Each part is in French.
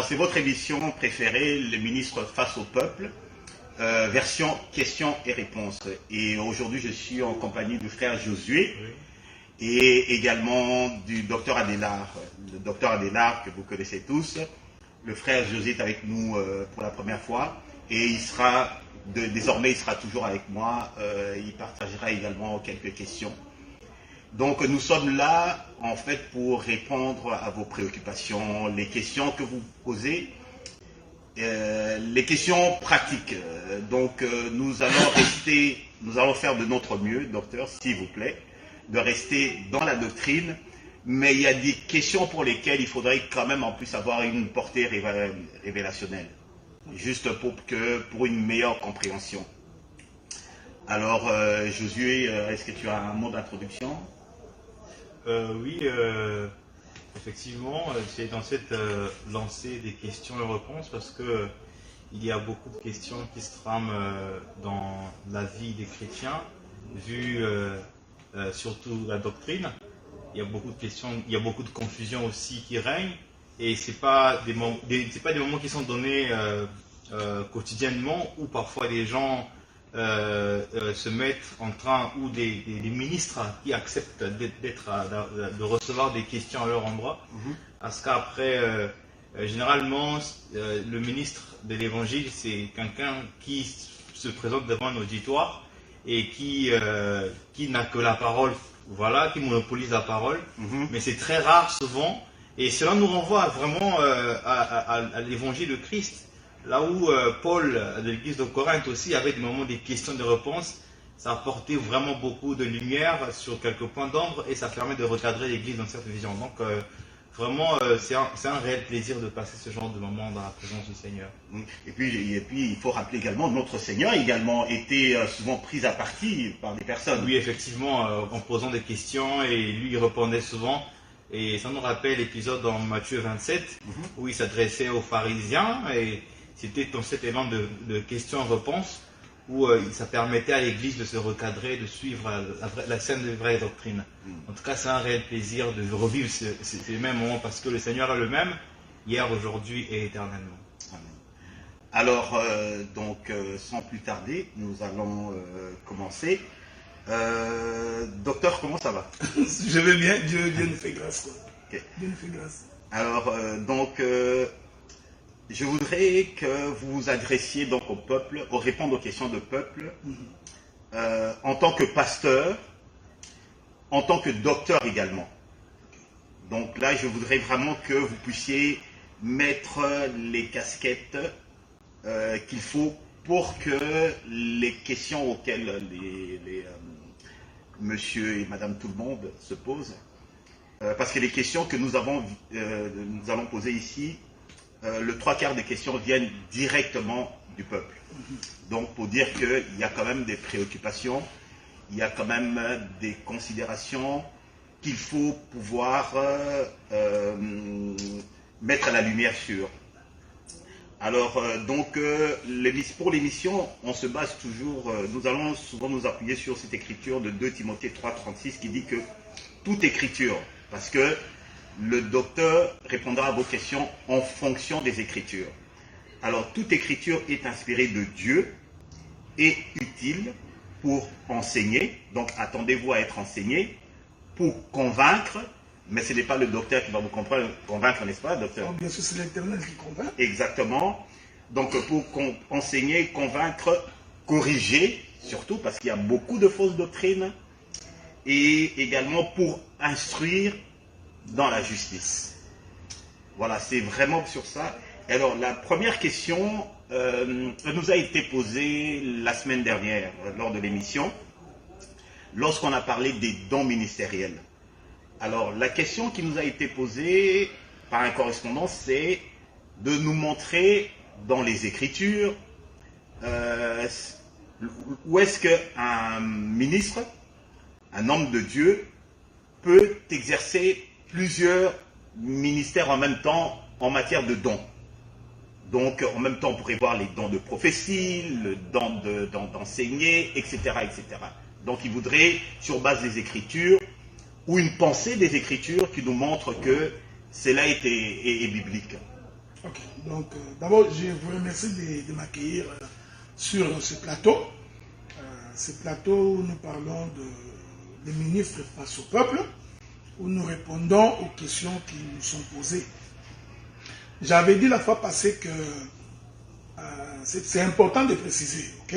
Alors, c'est votre émission préférée, le ministre face au peuple, version questions et réponses. Et aujourd'hui, je suis en compagnie du frère Josué et également du docteur Adélard. Le docteur Adélard, que vous connaissez tous. Le frère Josué est avec nous pour la première fois et il sera, désormais, il sera toujours avec moi. Il partagera également quelques questions. Donc nous sommes là en fait pour répondre à vos préoccupations, les questions que vous posez, les questions pratiques. Donc nous allons faire de notre mieux, docteur, s'il vous plaît, de rester dans la doctrine, mais il y a des questions pour lesquelles il faudrait quand même en plus avoir une portée révélationnelle, juste pour une meilleure compréhension. Alors Josué, est-ce que tu as un mot d'introduction? Oui, effectivement, c'est dans cette lancée des questions et réponses parce que il y a beaucoup de questions qui se trament dans la vie des chrétiens, vu surtout la doctrine. Il y a beaucoup de questions, il y a beaucoup de confusion aussi qui règne, et c'est pas des moments qui sont donnés quotidiennement, où parfois les gens se mettre en train, ou des ministres qui acceptent de recevoir des questions à leur endroit, parce qu'après, généralement, le ministre de l'évangile, c'est quelqu'un qui se présente devant un auditoire et qui n'a que la parole, voilà, qui monopolise la parole, mais c'est très rare souvent, et cela nous renvoie vraiment à l'évangile de Christ. Là où Paul, de l'église de Corinthe aussi, avait des moments des questions de réponses, ça apportait vraiment beaucoup de lumière sur quelques points d'ombre et ça permet de recadrer l'église dans cette vision. Donc vraiment, c'est un réel plaisir de passer ce genre de moment dans la présence du Seigneur. Et puis il faut rappeler également, notre Seigneur également était souvent pris à partie par des personnes. Oui, effectivement, en posant des questions, et lui il répondait souvent. Et ça nous rappelle l'épisode dans Matthieu 27, où il s'adressait aux pharisiens, et c'était dans cet élan de questions-réponses où ça permettait à l'Église de se recadrer, de suivre la scène de vraie doctrine. En tout cas, c'est un réel plaisir de revivre ces mêmes moments, parce que le Seigneur est le même, hier, aujourd'hui et éternellement. Amen. Alors, sans plus tarder, nous allons commencer. Docteur, comment ça va? Je vais bien, Dieu nous fait grâce. Okay. Dieu nous fait grâce. Alors, je voudrais que vous vous adressiez donc au peuple, pour répondre aux questions de peuple, en tant que pasteur, en tant que docteur également. Donc là, je voudrais vraiment que vous puissiez mettre les casquettes qu'il faut pour que les questions auxquelles monsieur et madame tout le monde se posent, parce que les questions que nous allons poser ici, le 3/4 des questions viennent directement du peuple. Donc pour dire qu'il y a quand même des préoccupations, il y a quand même des considérations qu'il faut pouvoir mettre la lumière sur. Alors pour l'émission, on se base toujours, nous allons souvent nous appuyer sur cette écriture de 2 Timothée 3,36 qui dit que toute écriture, parce que le docteur répondra à vos questions en fonction des Écritures. Alors, toute Écriture est inspirée de Dieu et utile pour enseigner. Donc, attendez-vous à être enseigné, pour convaincre, mais ce n'est pas le docteur qui va vous convaincre, n'est-ce pas, docteur? Oh, bien sûr, c'est l'Éternel qui convainc. Exactement. Donc, pour enseigner, convaincre, corriger, surtout parce qu'il y a beaucoup de fausses doctrines, et également pour instruire dans la justice. Voilà, c'est vraiment sur ça. Alors, la première question nous a été posée la semaine dernière, lors de l'émission, lorsqu'on a parlé des dons ministériels. Alors, la question qui nous a été posée par un correspondant, c'est de nous montrer dans les Écritures où est-ce qu'un ministre, un homme de Dieu, peut exercer plusieurs ministères en même temps en matière de dons. Donc, en même temps, on pourrait voir les dons de prophétie, le don d'enseigner, etc., etc. Donc, il voudrait, sur base des Écritures, ou une pensée des Écritures qui nous montre que cela est biblique. Ok, donc d'abord, je vous remercie de m'accueillir sur ce plateau. Ce plateau où nous parlons des ministres face au peuple, où nous répondons aux questions qui nous sont posées. J'avais dit la fois passée que c'est important de préciser, ok?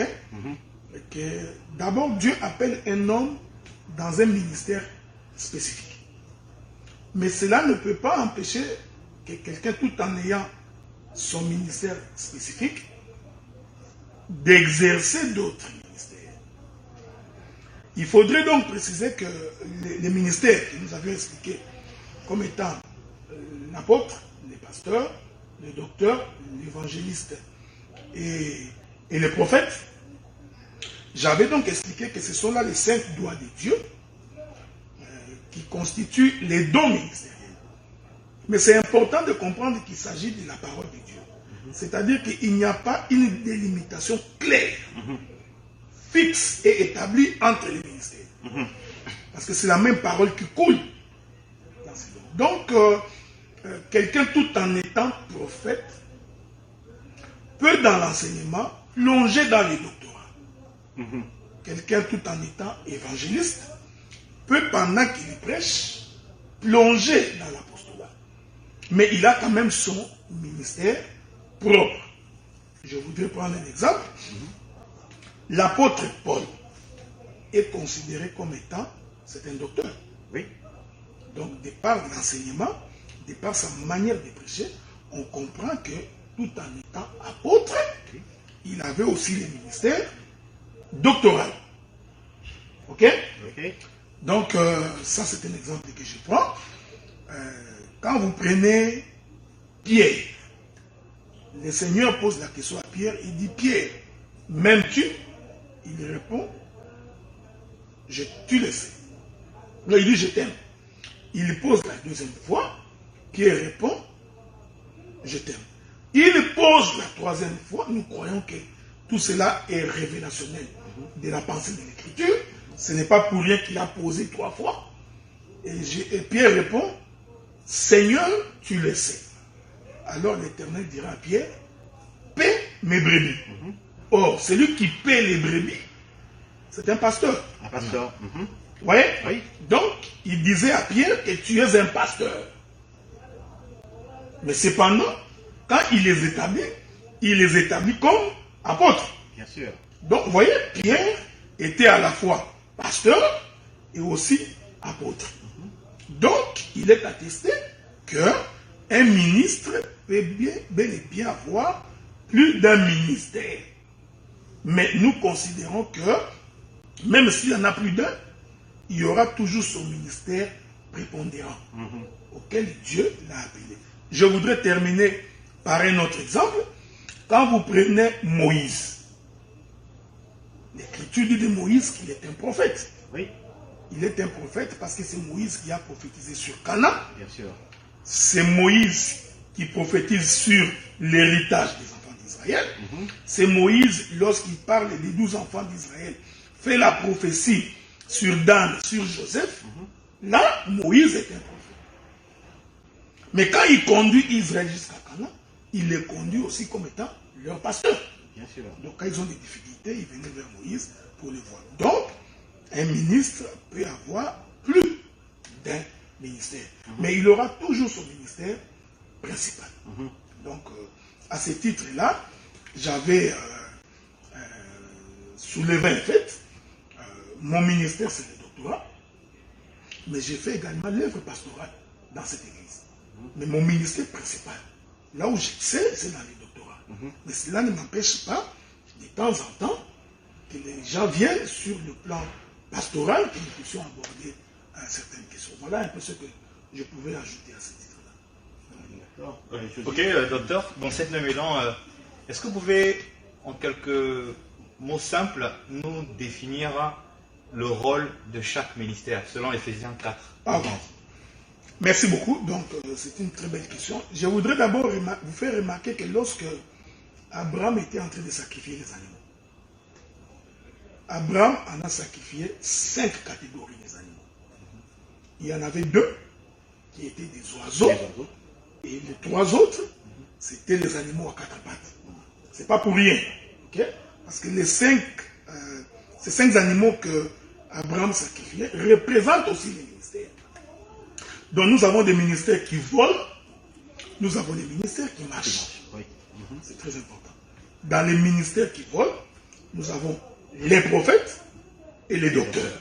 Que d'abord, Dieu appelle un homme dans un ministère spécifique. Mais cela ne peut pas empêcher que quelqu'un, tout en ayant son ministère spécifique, d'exercer d'autres ministères. Il faudrait donc préciser que les ministères que nous avions expliqués comme étant l'apôtre, les pasteurs, le docteur, l'évangéliste et les prophètes, j'avais donc expliqué que ce sont là les 5 doigts de Dieu qui constituent les dons ministériels. Mais c'est important de comprendre qu'il s'agit de la parole de Dieu. C'est-à-dire qu'il n'y a pas une délimitation claire, fixe et établie entre les ministères. Parce que c'est la même parole qui coule dans ces dons. Donc, quelqu'un tout en étant prophète peut dans l'enseignement plonger dans les doctorats. Quelqu'un tout en étant évangéliste peut pendant qu'il prêche plonger dans l'apostolat. Mais il a quand même son ministère propre. Je voudrais prendre un exemple. L'apôtre Paul est considéré comme étant, c'est un docteur. Oui. Donc, de par l'enseignement, de par sa manière de prêcher, on comprend que tout en étant apôtre, il avait aussi le ministère doctoral. Ok? Donc, ça c'est un exemple que je prends. Quand vous prenez Pierre, le Seigneur pose la question à Pierre, il dit, Pierre, m'aimes-tu? Il répond, tu le sais. Là, il dit, je t'aime. Il pose la deuxième fois, Pierre répond, je t'aime. Il pose la troisième fois, nous croyons que tout cela est révélationnel de la pensée de l'Écriture. Ce n'est pas pour rien qu'il a posé 3 fois. Et Pierre répond, Seigneur, tu le sais. Alors l'Éternel dira à Pierre, paie mes brebis. Or, celui qui paie les brebis, c'est un pasteur. Un pasteur. Vous voyez? Oui. Donc, il disait à Pierre que tu es un pasteur. Mais cependant, quand il les établit comme apôtres. Bien sûr. Donc, vous voyez, Pierre était à la fois pasteur et aussi apôtre. Donc, il est attesté qu'un ministre peut bel et bien avoir plus d'un ministère. Mais nous considérons que, même s'il y en a plus d'un, il y aura toujours son ministère prépondérant, auquel Dieu l'a appelé. Je voudrais terminer par un autre exemple. Quand vous prenez Moïse, l'Écriture dit de Moïse qu'il est un prophète. Oui. Il est un prophète parce que c'est Moïse qui a prophétisé sur Canaan. Bien sûr. C'est Moïse qui prophétise sur l'héritage des enfants d'Israël. C'est Moïse, lorsqu'il parle des 12 enfants d'Israël, fait la prophétie sur Dan, sur Joseph. Là, Moïse est un prophète. Mais quand il conduit Israël jusqu'à Canaan, il les conduit aussi comme étant leur pasteur. Bien sûr. Donc quand ils ont des difficultés, ils venaient vers Moïse pour le voir. Donc, un ministre peut avoir plus d'un ministère. Mais il aura toujours son ministère principal. Donc, à ce titre-là, j'avais soulevé un fait. Mon ministère, c'est le doctorat. Mais j'ai fait également l'œuvre pastorale dans cette église. Mais mon ministère principal, là où j'excelle, c'est dans les doctorats. Mais cela ne m'empêche pas, de temps en temps, que les gens viennent sur le plan pastoral, que nous puissions aborder certaines questions. Voilà un peu ce que je pouvais ajouter à ce titre-là. Ok, docteur, dans cette même élan, est-ce que vous pouvez, en quelques mots simples, nous définir le rôle de chaque ministère, selon Ephésiens 4? Okay. Merci beaucoup. Donc, c'est une très belle question. Je voudrais d'abord vous faire remarquer que lorsque Abraham était en train de sacrifier les animaux, Abraham en a sacrifié 5 catégories des animaux. Il y en avait 2 qui étaient des oiseaux, et les 3 autres c'était les animaux à quatre pattes. C'est pas pour rien. Okay? Parce que ces 5 animaux que Abraham sacrifiait représentent aussi les ministères. Donc nous avons des ministères qui volent, nous avons des ministères qui marchent. C'est très important. Dans les ministères qui volent, nous avons les prophètes et les docteurs.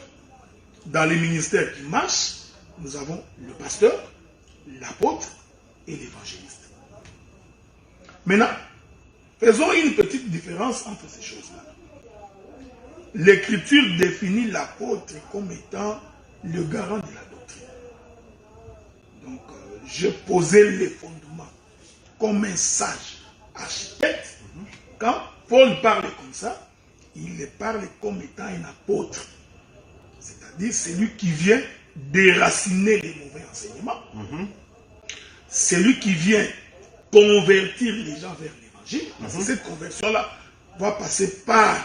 Dans les ministères qui marchent, nous avons le pasteur, l'apôtre et l'évangéliste. Maintenant, faisons une petite différence entre ces choses-là. L'Écriture définit l'apôtre comme étant le garant de la doctrine. Donc, je posais les fondements comme un sage architecte. Quand Paul parle comme ça, il parle comme étant un apôtre. C'est-à-dire celui qui vient déraciner les mauvais enseignements. Celui qui vient convertir les gens vers l'évangile. Parce que cette conversion-là va passer par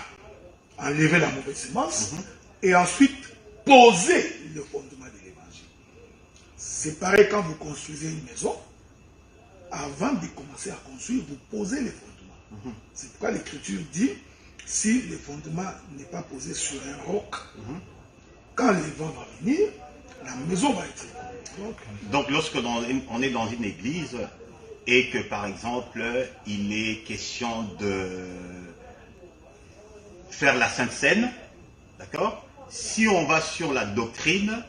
enlever la mauvaise semence et ensuite poser le fondement de l'évangile. C'est pareil quand vous construisez une maison. Avant de commencer à construire, vous posez les fondements. C'est pourquoi l'Écriture dit, si le fondement n'est pas posé sur un roc, quand le vent va venir, la maison va être ébranlée. Donc lorsque on est dans une église et que par exemple il est question de faire la Sainte Seine, d'accord? Si on va sur la doctrine,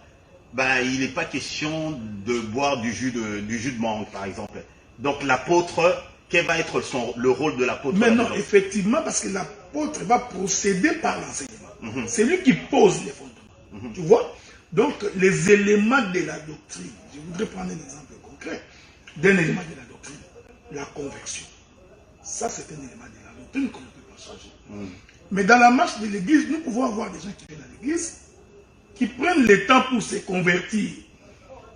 ben, il n'est pas question de boire du jus de mangue, par exemple. Donc l'apôtre, quel va être le rôle de l'apôtre? Mais non, effectivement, parce que l'apôtre va procéder par l'enseignement. C'est lui qui pose les fondements. Tu vois? Donc les éléments de la doctrine, je voudrais prendre un exemple concret d'un élément de la doctrine, la conversion. Ça, c'est un élément de la doctrine qu'on ne peut pas changer. Mais dans la marche de l'église, nous pouvons avoir des gens qui viennent à l'église, qui prennent le temps pour se convertir.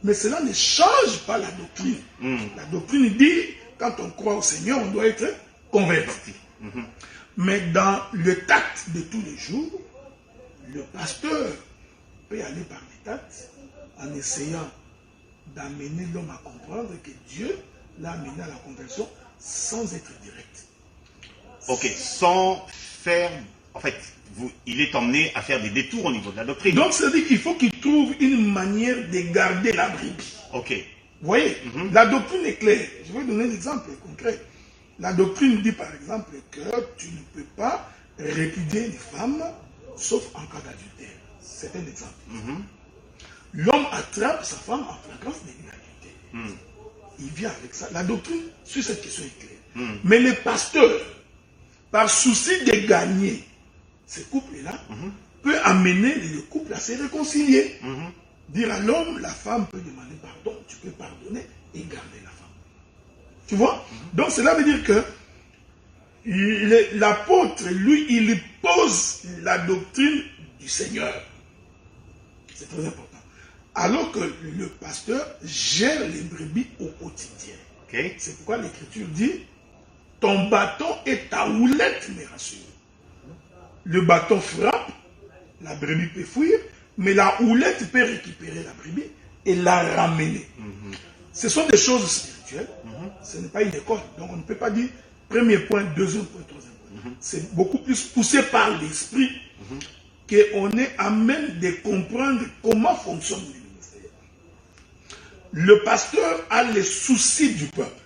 Mais cela ne change pas la doctrine. La doctrine dit, quand on croit au Seigneur, on doit être converti. Mais dans le tact de tous les jours, le pasteur peut aller par les tacts en essayant d'amener l'homme à comprendre que Dieu l'a amené à la conversion sans être direct. Ok, sans faire... En fait, il est emmené à faire des détours au niveau de la doctrine. Donc, ça veut dire qu'il faut qu'il trouve une manière de garder la brebis. Ok. Vous voyez, la doctrine est claire. Je vais donner un exemple concret. La doctrine dit par exemple que tu ne peux pas répudier une femme sauf en cas d'adultère. C'est un exemple. L'homme attrape sa femme en flagrance d'immunité. Il vient avec ça. La doctrine sur cette question est claire. Mais le pasteur, par souci de gagner ce couple-là, peut amener le couple à se réconcilier. Dire à l'homme, la femme peut demander pardon, tu peux pardonner et garder la femme. Tu vois? Donc cela veut dire que l'apôtre, lui, il pose la doctrine du Seigneur. C'est très important. Alors que le pasteur gère les brebis au quotidien. C'est pourquoi l'Écriture dit, ton bâton et ta houlette me rassurent. Le bâton frappe, la brebis peut fuir, mais la houlette peut récupérer la brebis et la ramener. Ce sont des choses spirituelles. Ce n'est pas une école. Donc on ne peut pas dire premier point, deuxième point, troisième point. C'est beaucoup plus poussé par l'esprit qu'on est à même de comprendre comment fonctionne le ministère. Le pasteur a les soucis du peuple.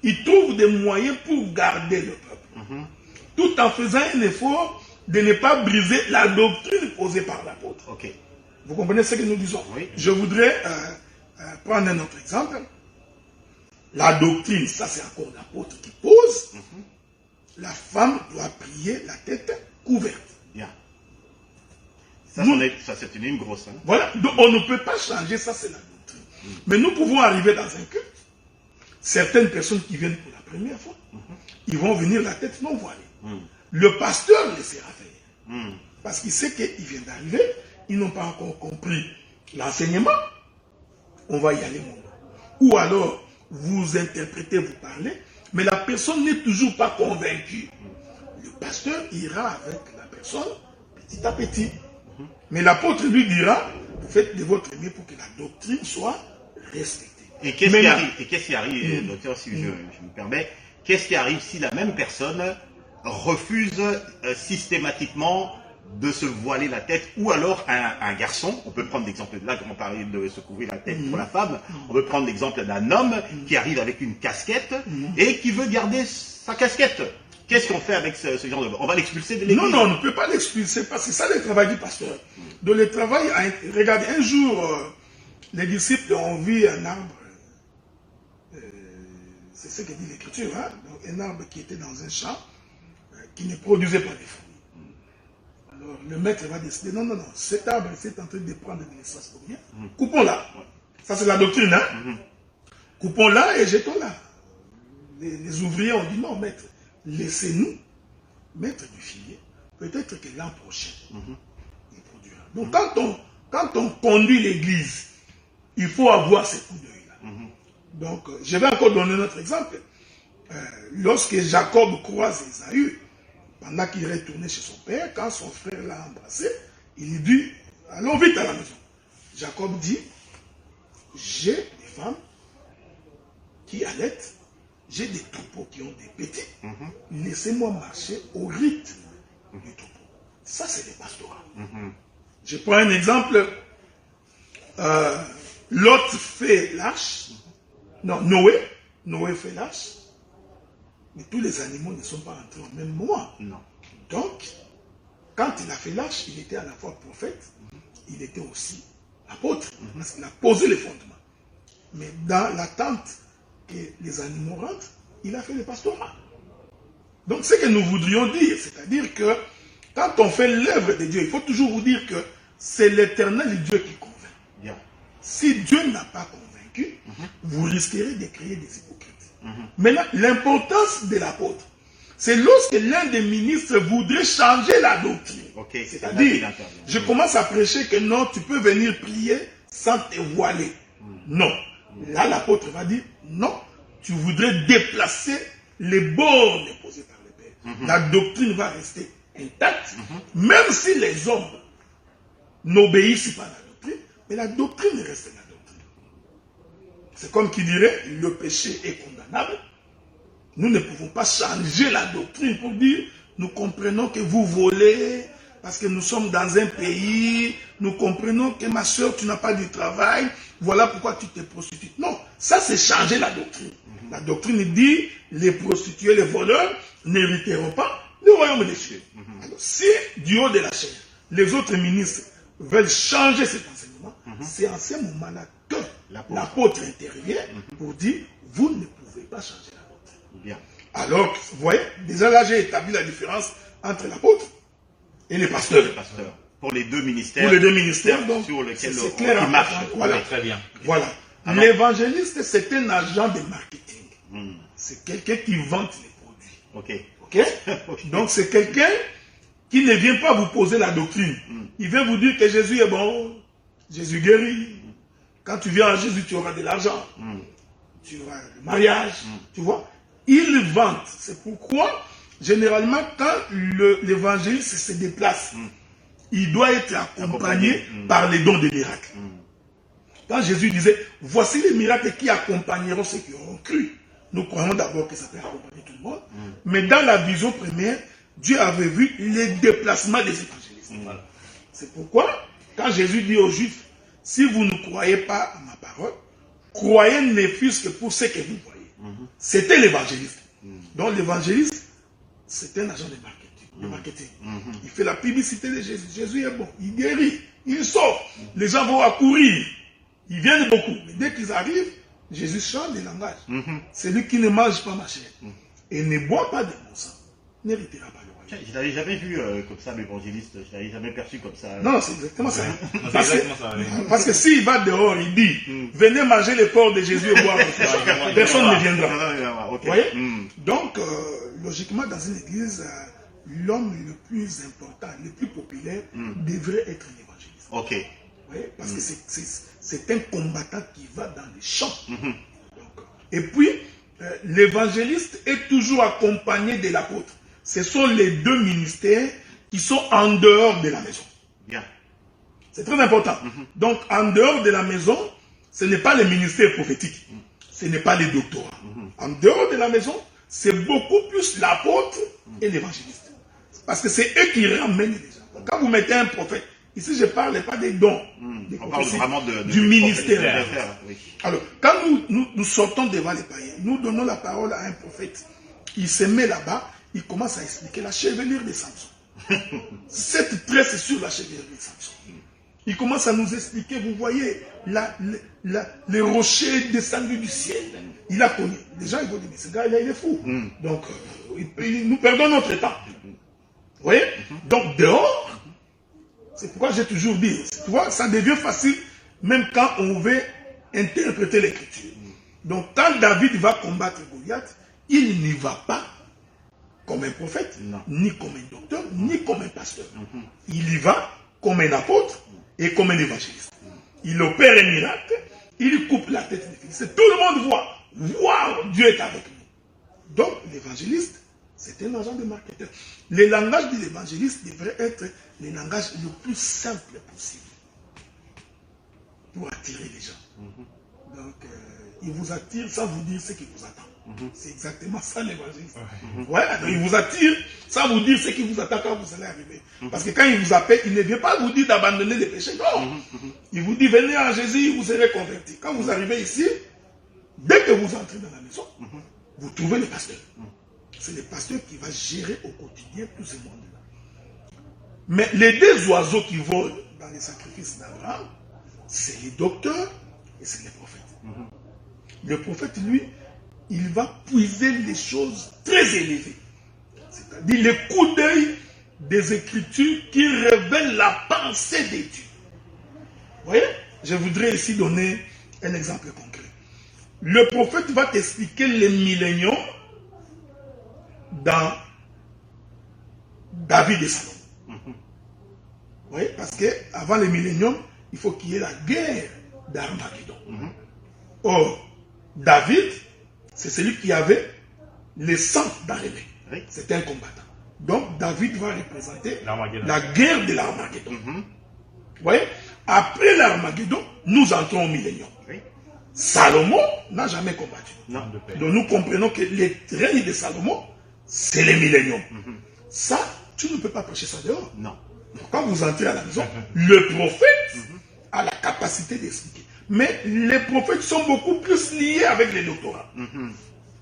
Il trouve des moyens pour garder le peuple. Tout en faisant un effort de ne pas briser la doctrine posée par l'apôtre. Vous comprenez ce que nous disons? Je voudrais prendre un autre exemple. La doctrine, ça c'est encore l'apôtre qui pose. La femme doit prier la tête couverte. Bien. Ça, c'est une ligne grosse. Voilà, donc on ne peut pas changer, ça c'est la doctrine. Mais nous pouvons arriver dans un culte. Certaines personnes qui viennent pour la première fois, ils vont venir la tête non voilée. Le pasteur laissera faire. Parce qu'il sait qu'ils viennent d'arriver, ils n'ont pas encore compris l'enseignement. On va y aller maintenant. Ou alors, vous interprétez, vous parlez, mais la personne n'est toujours pas convaincue. Le pasteur ira avec la personne petit à petit. Mais l'apôtre lui dira, vous faites de votre mieux pour que la doctrine soit respectée. Et qu'est-ce qui arrive, docteur, si je me permets, qu'est-ce qui arrive si la même personne refuse systématiquement de se voiler la tête, ou alors un garçon, on peut prendre l'exemple de là, quand on parlait de se couvrir la tête pour la femme, on peut prendre l'exemple d'un homme qui arrive avec une casquette et qui veut garder sa casquette. Qu'est-ce qu'on fait avec ce genre de... On va l'expulser de l'église? Non, on ne peut pas l'expulser, parce que c'est ça le travail du pasteur. De le travail, regardez, un jour, les disciples ont vu un arbre, c'est ce que dit l'Écriture, hein? Donc, un arbre qui était dans un champ, qui ne produisait pas de fruits. Alors, le maître va décider, non, cet arbre est en train de prendre de l'espace pour rien. Coupons-la. Ça, c'est la doctrine, hein? Coupons-la et jetons-la. Les ouvriers ont dit, non, maître, laissez-nous mettre du filet. Peut-être que l'an prochain, il produira. Donc, quand on conduit l'église, il faut avoir ce coup d'œil-là. Donc, je vais encore donner notre exemple. Lorsque Jacob croise Ésaü, pendant qu'il retournait chez son père, quand son frère l'a embrassé, il lui dit, allons vite à la maison. Jacob dit, j'ai des femmes qui allaitent, j'ai des troupeaux qui ont des petits, laissez-moi marcher au rythme du troupeau. Ça, c'est le pastorat. Je prends un exemple. Lot fait lâche. Non, Noé fait lâche. Mais tous les animaux ne sont pas entrés au même moment. Non. Donc, quand il a fait lâche, il était à la fois prophète, il était aussi apôtre, parce qu'il a posé les fondements. Mais dans l'attente que les animaux rentrent, il a fait le pastorat. Donc, ce que nous voudrions dire, c'est-à-dire que quand on fait l'œuvre de Dieu, il faut toujours vous dire que c'est l'Éternel Dieu qui convainc. Bien. Si Dieu n'a pas convaincu, vous risquerez de créer des hypocrites. Maintenant, l'importance de l'apôtre, c'est lorsque l'un des ministres voudrait changer la doctrine. C'est-à-dire, je commence à prêcher que non, tu peux venir prier sans te voiler. Non. Là, l'apôtre va dire, non, tu voudrais déplacer les bornes posées par le Père. La doctrine va rester intacte, même si les hommes n'obéissent pas à la doctrine, mais la doctrine reste la doctrine. C'est comme qui dirait, le péché est condamnable. Nous ne pouvons pas changer la doctrine pour dire, nous comprenons que vous volez, parce que nous sommes dans un pays, nous comprenons que ma soeur, tu n'as pas du travail, voilà pourquoi tu te prostitues. Non, ça c'est changer la doctrine. La doctrine dit, les prostituées, les voleurs n'hériteront pas le royaume des cieux. Alors, si du haut de la chair, les autres ministres veulent changer cet enseignement, c'est en ce moment-là que l'apôtre intervient pour dire, vous ne pouvez pas changer la doctrine. Bien. Alors, vous voyez, déjà là, j'ai établi la différence entre l'apôtre et les pasteurs. Pour les deux ministères. Pour les deux ministères, donc, sur lesquels c'est clair. on marche. Voilà. Très bien. Voilà. L'évangéliste, c'est un agent de marketing. C'est quelqu'un qui vante les produits. Ok. Donc, c'est quelqu'un qui ne vient pas vous poser la doctrine. Il vient vous dire que Jésus est bon, Jésus guérit. Quand tu viens à Jésus, tu auras de l'argent. Tu auras le mariage. Tu vois. Il vante. C'est pourquoi, généralement, quand l'évangéliste se déplace, il doit être accompagné par les dons des miracles. Quand Jésus disait, voici les miracles qui accompagneront ceux qui auront cru. Nous croyons d'abord que ça peut accompagner tout le monde. Mais dans la vision première, Dieu avait vu les déplacements des évangélistes. C'est pourquoi, quand Jésus dit aux Juifs, si vous ne croyez pas à ma parole, croyez ne fût-ce que pour ce que vous voyez. C'était l'évangéliste. Donc l'évangéliste, c'est un agent de marketing. Il fait la publicité de Jésus. Jésus est bon, il guérit, il sauve. Les gens vont accourir. Ils viennent beaucoup. Mais dès qu'ils arrivent, Jésus change de langage. Celui qui ne mange pas ma chair et ne boit pas de mon sang n'héritera pas le royaume. Je n'avais jamais vu comme ça l'évangéliste, je n'avais jamais perçu comme ça. Non, c'est exactement ça. Parce que s'il va dehors, il dit, venez manger les corps de Jésus et boire. Personne ne viendra. Vous voyez? Donc, logiquement, dans une église, l'homme le plus important, le plus populaire, devrait être l'évangéliste. Ok. Vous voyez? Parce que c'est un combattant qui va dans les champs. Donc, et puis, l'évangéliste est toujours accompagné de l'apôtre. Ce sont les deux ministères qui sont en dehors de la maison. Bien. C'est très important. Donc, en dehors de la maison, ce n'est pas le ministère prophétique, ce n'est pas les doctorats. En dehors de la maison, c'est beaucoup plus l'apôtre et l'évangéliste. Parce que c'est eux qui ramènent les gens. Donc, quand vous mettez un prophète, ici je ne parle pas des dons, des On parle vraiment du ministère. Oui. Alors, quand nous sortons devant les païens, nous donnons la parole à un prophète. Il se met là-bas, il commence à expliquer la chevelure de Samson. Cette tresse sur la chevelure de Samson. Il commence à nous expliquer, vous voyez, les rochers descendus du ciel. Il a connu. Les gens ils vont dire, mais ce gars-là, il est fou. Donc, nous perdons notre temps. Vous voyez? Donc, dehors, c'est pourquoi j'ai toujours dit, tu vois, ça devient facile, même quand on veut interpréter l'écriture. Donc, quand David va combattre Goliath, il n'y va pas comme un prophète, ni comme un docteur, ni comme un pasteur. Il y va comme un apôtre et comme un évangéliste. Il opère un miracle, il coupe la tête des Philistins. Tout le monde voit, waouh, Dieu est avec nous. Donc, l'évangéliste, c'est un agent de marketeur. Le langage de l'évangéliste devrait être le langage le plus simple possible pour attirer les gens. Donc, il vous attire sans vous dire ce qui vous attend. C'est exactement ça l'évangéliste. Voilà, donc il vous attire sans vous dire ce qui vous attend quand vous allez arriver. Parce que quand il vous appelle, il ne vient pas vous dire d'abandonner les péchés. Non. Il vous dit, venez en Jésus, vous serez convertis. Quand vous arrivez ici, dès que vous entrez dans la maison, vous trouvez le pasteur. C'est le pasteur qui va gérer au quotidien tout ce monde-là. Mais les deux oiseaux qui volent dans les sacrifices d'Abraham, c'est les docteurs et c'est les prophètes. Le prophète, lui, il va puiser les choses très élevées. C'est-à-dire les coups d'œil des Écritures qui révèlent la pensée des dieux. Vous voyez? Je voudrais ici donner un exemple concret. Le prophète va t'expliquer les milléniums dans David et Salomon. Vous voyez? Parce qu'avant les milléniums, il faut qu'il y ait la guerre d'Armageddon. Or, David, c'est celui qui avait le sang dans les mains. C'était un combattant. Donc, David va représenter la guerre de l'Armageddon. Vous voyez? Après l'Armageddon, nous entrons au millénium. Salomon n'a jamais combattu. Donc, nous comprenons que le règne de Salomon, c'est le millénium. Ça, tu ne peux pas prêcher ça dehors. Non. Quand vous entrez à la maison, le prophète a la capacité d'expliquer. Mais les prophètes sont beaucoup plus liés avec les doctorats.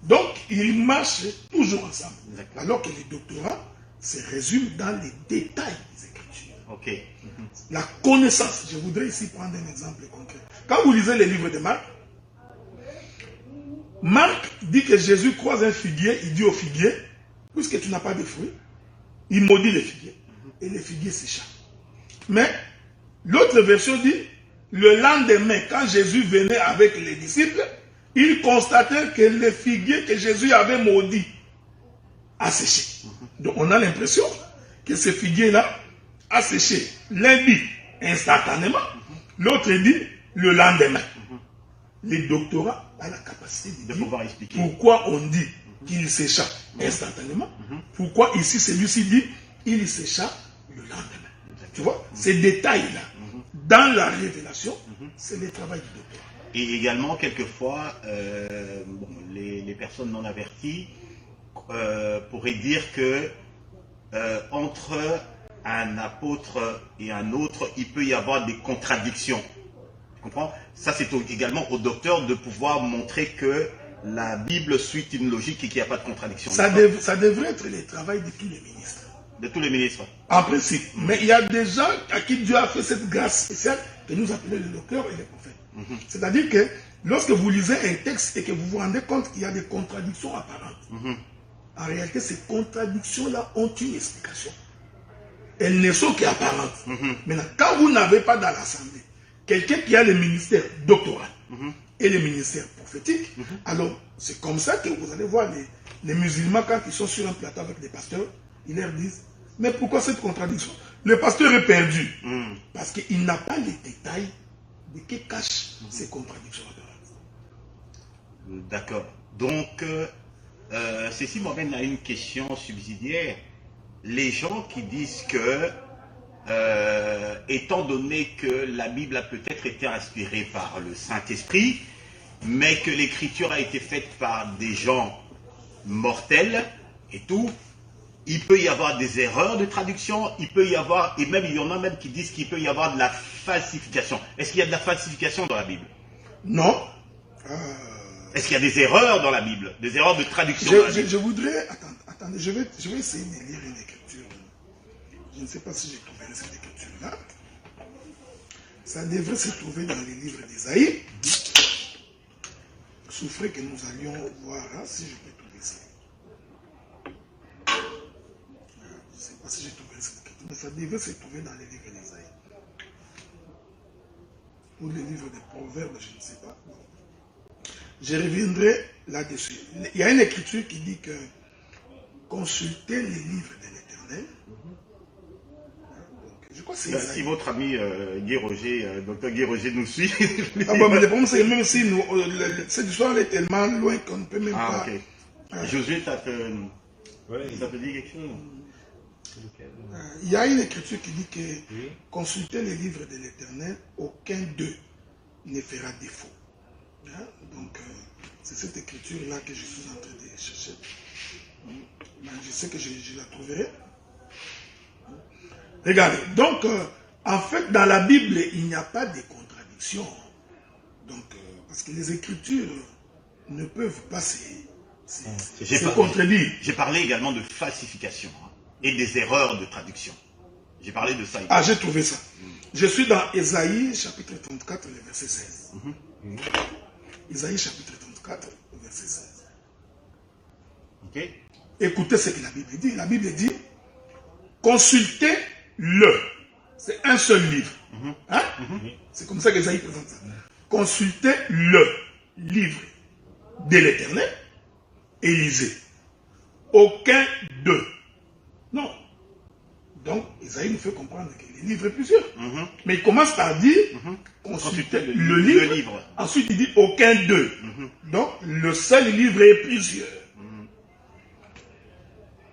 Donc, ils marchent toujours ensemble. Alors que les doctorats se résument dans les détails des Écritures. La connaissance. Je voudrais ici prendre un exemple concret. Quand vous lisez les livres de Marc, Marc dit que Jésus croise un figuier, il dit au figuier, puisque tu n'as pas de fruits, il maudit les figuiers. Et les figuiers s'échappent. Mais l'autre version dit, le lendemain, quand Jésus venait avec les disciples, il constatait que les figuiers que Jésus avait maudits a séché. Donc on a l'impression que ce figuier-là a séché. L'un dit instantanément, l'autre dit le lendemain. Les doctorats ont la capacité de dire pouvoir expliquer pourquoi on dit qu'il s'échappe instantanément, pourquoi ici celui-ci dit il s'échappe le lendemain. Tu vois, ces détails-là, dans la révélation, c'est le travail du docteur. Et également, quelquefois, les personnes non averties pourraient dire que entre un apôtre et un autre, il peut y avoir des contradictions. Tu comprends? Ça, c'est également au docteur de pouvoir montrer que la Bible suit une logique et qu'il n'y a pas de contradiction. Ça devrait être le travail de tous les ministres. De tous les ministres. En principe. Mais il y a des gens à qui Dieu a fait cette grâce spéciale que nous appelons les docteurs et les prophètes. C'est-à-dire que lorsque vous lisez un texte et que vous vous rendez compte qu'il y a des contradictions apparentes, en réalité, ces contradictions-là ont une explication. Elles ne sont qu'apparentes. Maintenant, quand vous n'avez pas dans l'assemblée quelqu'un qui a le ministère doctoral et le ministère prophétique, alors c'est comme ça que vous allez voir les musulmans quand ils sont sur un plateau avec des pasteurs, ils leur disent, mais pourquoi cette contradiction? Le pasteur est perdu. Parce qu'il n'a pas les détails de que cachent ces contradictions. D'accord. Donc, ceci m'amène à une question subsidiaire. Les gens qui disent que étant donné que la Bible a peut-être été inspirée par le Saint-Esprit, mais que l'écriture a été faite par des gens mortels et tout, il peut y avoir des erreurs de traduction, il peut y avoir, et même il y en a même qui disent qu'il peut y avoir de la falsification. Est-ce qu'il y a de la falsification dans la Bible? Non. Est-ce qu'il y a des erreurs dans la Bible? Des erreurs de traduction? Je voudrais... Attendez, je vais essayer de lire une écriture. Je ne sais pas si j'ai trouvé cette écriture-là. Ça devrait se trouver dans les livres d'Ésaïe. Souffrez que nous allions voir si je peux trouver ça. Je ne sais pas si j'ai trouvé cette écriture, mais ça devrait se trouver dans les livres d'Ésaïe. Ou les livres des Proverbes, je ne sais pas. Je reviendrai là-dessus. Il y a une écriture qui dit que consultez les livres de l'Éternel. Je crois que c'est si votre ami Guy Roger, Dr Guy Roger nous suit. Ah bon, mais le problème c'est même si nous, cette histoire est tellement loin qu'on ne peut même pas... Ok. Josué, ça te dit quelque chose? Il y a une écriture qui dit que consultez les livres de l'Éternel, aucun d'eux ne fera défaut. Donc, c'est cette écriture-là que je suis en train de chercher. Je sais que je la trouverai. Regardez, donc, en fait, dans la Bible, il n'y a pas de contradiction. Donc, parce que les Écritures ne peuvent pas se contredire. J'ai parlé également de falsification et des erreurs de traduction. J'ai parlé de ça. Ah, j'ai trouvé ça. Je suis dans Ésaïe, chapitre 34, le verset 16. Ésaïe, chapitre 34, le verset 16. Ok. Écoutez ce que la Bible dit. La Bible dit, consultez-le. C'est un seul livre. C'est comme ça qu'Ésaïe présente ça. Consultez le livre de l'Éternel et lisez. Aucun d'eux. Non. Donc, Ésaïe nous fait comprendre que les livres est plusieurs. Mais il commence par dire, consultez le livre. Ensuite, il dit, aucun d'eux. Donc, le seul livre est plusieurs.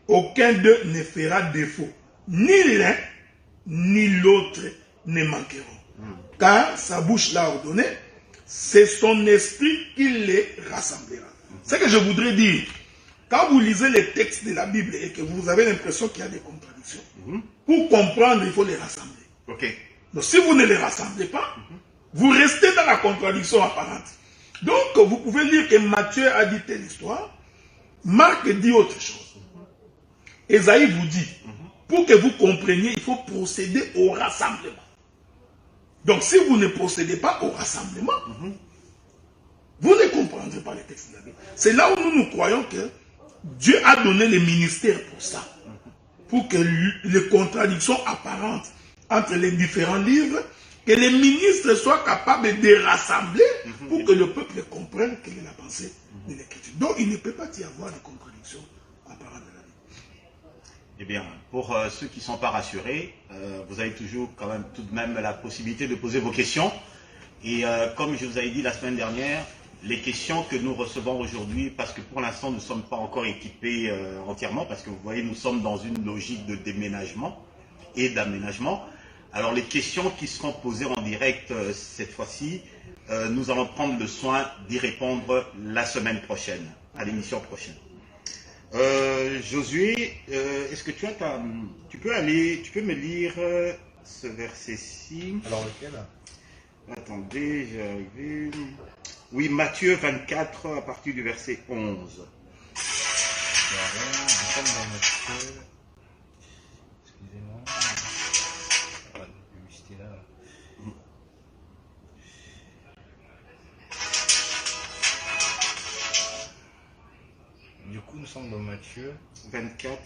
Aucun d'eux ne fera défaut. Ni l'un, ni l'autre ne manqueront. Car sa bouche l'a ordonné, c'est son esprit qui les rassemblera. C'est ce que je voudrais dire. Quand vous lisez les textes de la Bible et que vous avez l'impression qu'il y a des contradictions, pour comprendre, il faut les rassembler. Donc si vous ne les rassemblez pas, vous restez dans la contradiction apparente. Donc vous pouvez lire que Matthieu a dit telle histoire, Marc dit autre chose. Ésaïe vous dit, pour que vous compreniez, il faut procéder au rassemblement. Donc si vous ne procédez pas au rassemblement, vous ne comprendrez pas les textes de la Bible. C'est là où nous croyons que Dieu a donné les ministères pour ça. Pour que les contradictions apparentes entre les différents livres, que les ministres soient capables de rassembler pour que le peuple comprenne quelle est la pensée de l'Écriture. Donc il ne peut pas y avoir de contradictions apparentes de la Bible. Eh bien, pour ceux qui ne sont pas rassurés, vous avez toujours quand même tout de même la possibilité de poser vos questions. Et comme je vous avais dit la semaine dernière, les questions que nous recevons aujourd'hui, parce que pour l'instant nous ne sommes pas encore équipés entièrement, parce que vous voyez, nous sommes dans une logique de déménagement et d'aménagement. Alors les questions qui seront posées en direct cette fois-ci, nous allons prendre le soin d'y répondre la semaine prochaine, à l'émission prochaine. Josué, est-ce que tu peux me lire ce verset-ci? Alors lequel? Attendez, j'ai arrivé. Oui, Matthieu 24 à partir du verset 11. Nous sommes dans Matthieu. Excusez-moi. Pas de publicité là. Du coup, nous sommes dans Matthieu 24,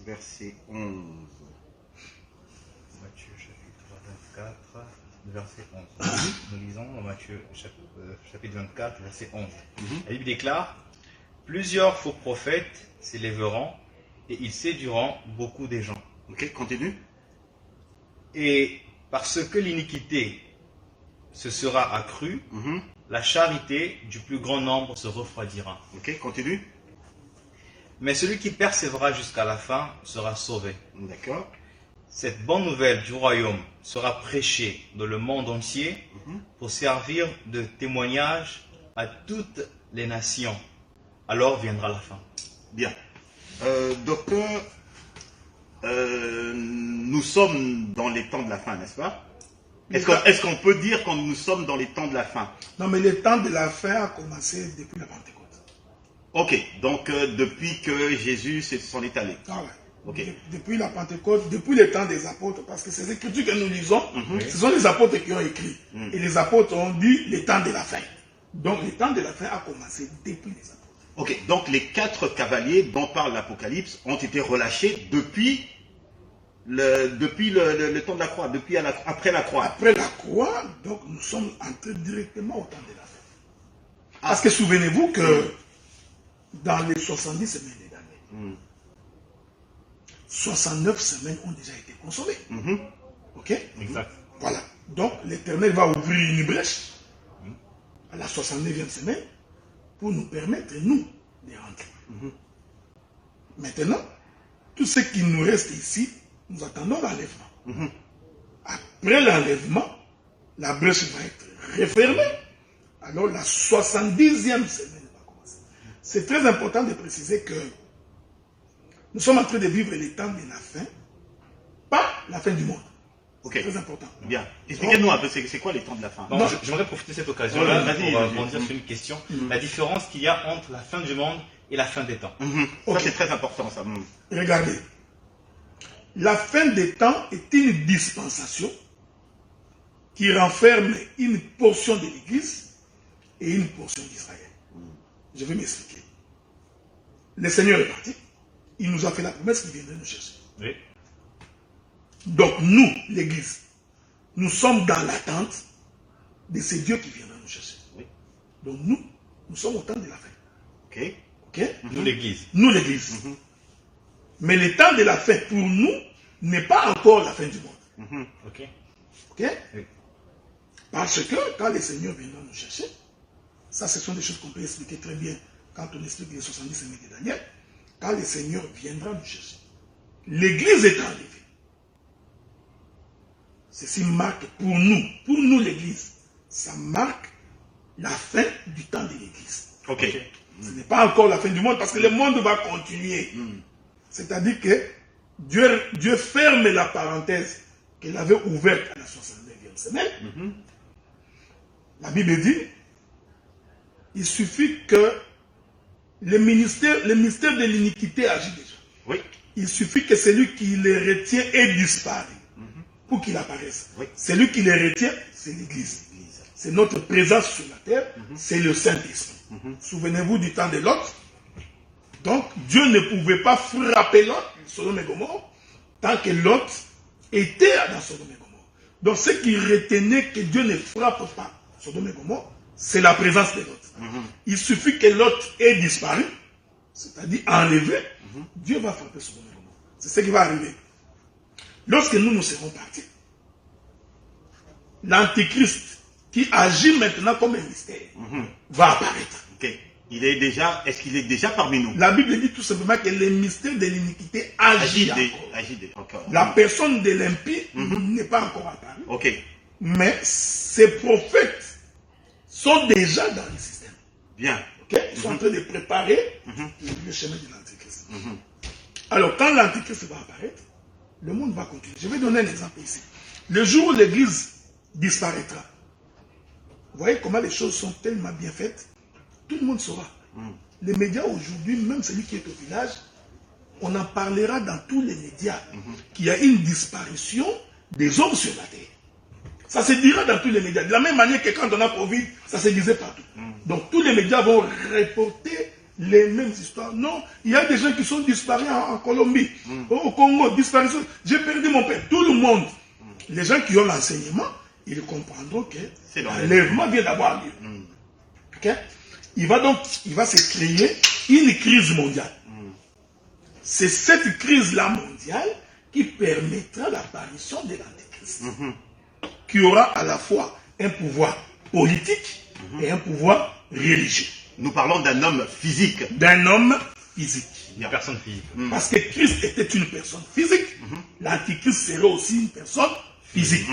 verset 11. Matthieu chapitre 24, verset 11. Nous lisons dans Matthieu chapitre 24, verset 11. La Bible déclare, plusieurs faux prophètes s'élèveront et ils séduiront beaucoup de gens. Ok, continue. Et parce que l'iniquité se sera accrue, la charité du plus grand nombre se refroidira. Ok, continue. Mais celui qui persévérera jusqu'à la fin sera sauvé. D'accord. cette bonne nouvelle du royaume sera prêchée dans le monde entier pour servir de témoignage à toutes les nations. Alors viendra la fin. Bien. Docteur, nous sommes dans les temps de la fin, n'est-ce pas? Est-ce qu'on peut dire que nous sommes dans les temps de la fin? Non, mais le temps de la fin a commencé depuis la Pentecôte. Ok, donc depuis que Jésus s'en est allé. Ah ouais. Okay. Depuis la Pentecôte, depuis le temps des apôtres, parce que ces écritures que nous lisons, ce sont les apôtres qui ont écrit. Et les apôtres ont dit le temps de la fin. Donc le temps de la fin a commencé depuis les apôtres. Ok, donc les 4 cavaliers dont parle l'Apocalypse ont été relâchés depuis le temps de la croix, après la croix. Après la croix, donc nous sommes entrés directement au temps de la fin. Parce que souvenez-vous que dans les 70 semaines des derniers, 69 semaines ont déjà été consommées. Ok? Exact. Voilà. Donc l'Éternel va ouvrir une brèche à la 69e semaine pour nous permettre, nous, de rentrer. Maintenant, tout ce qui nous reste ici, nous attendons l'enlèvement. Après l'enlèvement, la brèche va être refermée. Alors la 70e semaine va commencer. C'est très important de préciser que nous sommes en train de vivre les temps de la fin, pas la fin du monde. Ok. C'est très important. Bien. Expliquez-nous un peu, c'est quoi les temps de la fin? Donc, j'aimerais profiter de cette occasion-là Vas-y, pour vas-y. rebondir sur une question. La différence qu'il y a entre la fin du monde et la fin des temps. Ça, c'est très important, ça. Regardez. La fin des temps est une dispensation qui renferme une portion de l'Église et une portion d'Israël. Je vais m'expliquer. Le Seigneur est parti. Il nous a fait la promesse qu'il viendrait nous chercher. Oui. Donc nous, l'Église, nous sommes dans l'attente de ces dieux qui viendront nous chercher. Oui. Donc nous sommes au temps de la fin. Ok. Ok? Nous, l'Église. Nous, l'Église. Mais le temps de la fin, pour nous, n'est pas encore la fin du monde. Ok. Ok? Oui. Parce que quand le Seigneur viendra nous chercher, ça, ce sont des choses qu'on peut expliquer très bien quand on explique les 70 semaines de Daniel. Quand le Seigneur viendra nous chercher, l'Église est enlevée. Ceci marque pour nous l'Église, ça marque la fin du temps de l'Église. Ok. Ce n'est pas encore la fin du monde parce que le monde va continuer. C'est-à-dire que Dieu ferme la parenthèse qu'il avait ouverte à la 69e semaine. La Bible dit, il suffit que le mystère de l'iniquité agit déjà. Oui. Il suffit que celui qui les retient ait disparu pour qu'il apparaisse. Oui. Celui qui les retient, c'est l'Église. C'est notre présence sur la terre, c'est le Saint-Esprit. Souvenez-vous du temps de Lot. Donc, Dieu ne pouvait pas frapper Lot, Sodome et Gomorrhe, tant que Lot était dans Sodome et Gomorrhe. Donc, ce qui retenait que Dieu ne frappe pas Sodome et Gomorrhe, c'est la présence de Lot. Il suffit que Lot ait disparu, c'est-à-dire enlevé, Dieu va frapper Sodome et Gomorrhe. C'est ce qui va arriver. Lorsque nous serons partis, l'Antichrist, qui agit maintenant comme un mystère, va apparaître. Ok. Est-ce qu'il est déjà parmi nous? La Bible dit tout simplement que le mystère de l'iniquité agit encore. La personne de l'impie n'est pas encore apparue. Ok. Mais ces prophètes sont déjà dans le système. Bien. Okay? Ils sont en train de préparer le chemin de l'Antichrist. Alors, quand l'Antichrist va apparaître, le monde va continuer. Je vais donner un exemple ici. Le jour où l'Église disparaîtra, vous voyez comment les choses sont tellement bien faites, tout le monde saura. Les médias aujourd'hui, même celui qui est au village, on en parlera dans tous les médias qu'il y a une disparition des hommes sur la terre. Ça se dira dans tous les médias. De la même manière que quand on a Covid, ça se disait partout. Donc tous les médias vont reporter les mêmes histoires. Non, il y a des gens qui sont disparus en Colombie, au Congo, disparition. J'ai perdu mon père. Tout le monde. Les gens qui ont l'enseignement, ils comprendront que l'enlèvement vient d'avoir lieu. Okay? Il va se créer une crise mondiale. C'est cette crise-là mondiale qui permettra l'apparition de l'Antéchrist, qui aura à la fois un pouvoir politique et un pouvoir religieux. Nous parlons d'un homme physique. D'un homme physique. Une personne physique. Parce que Christ était une personne physique, l'Antichrist serait aussi une personne physique.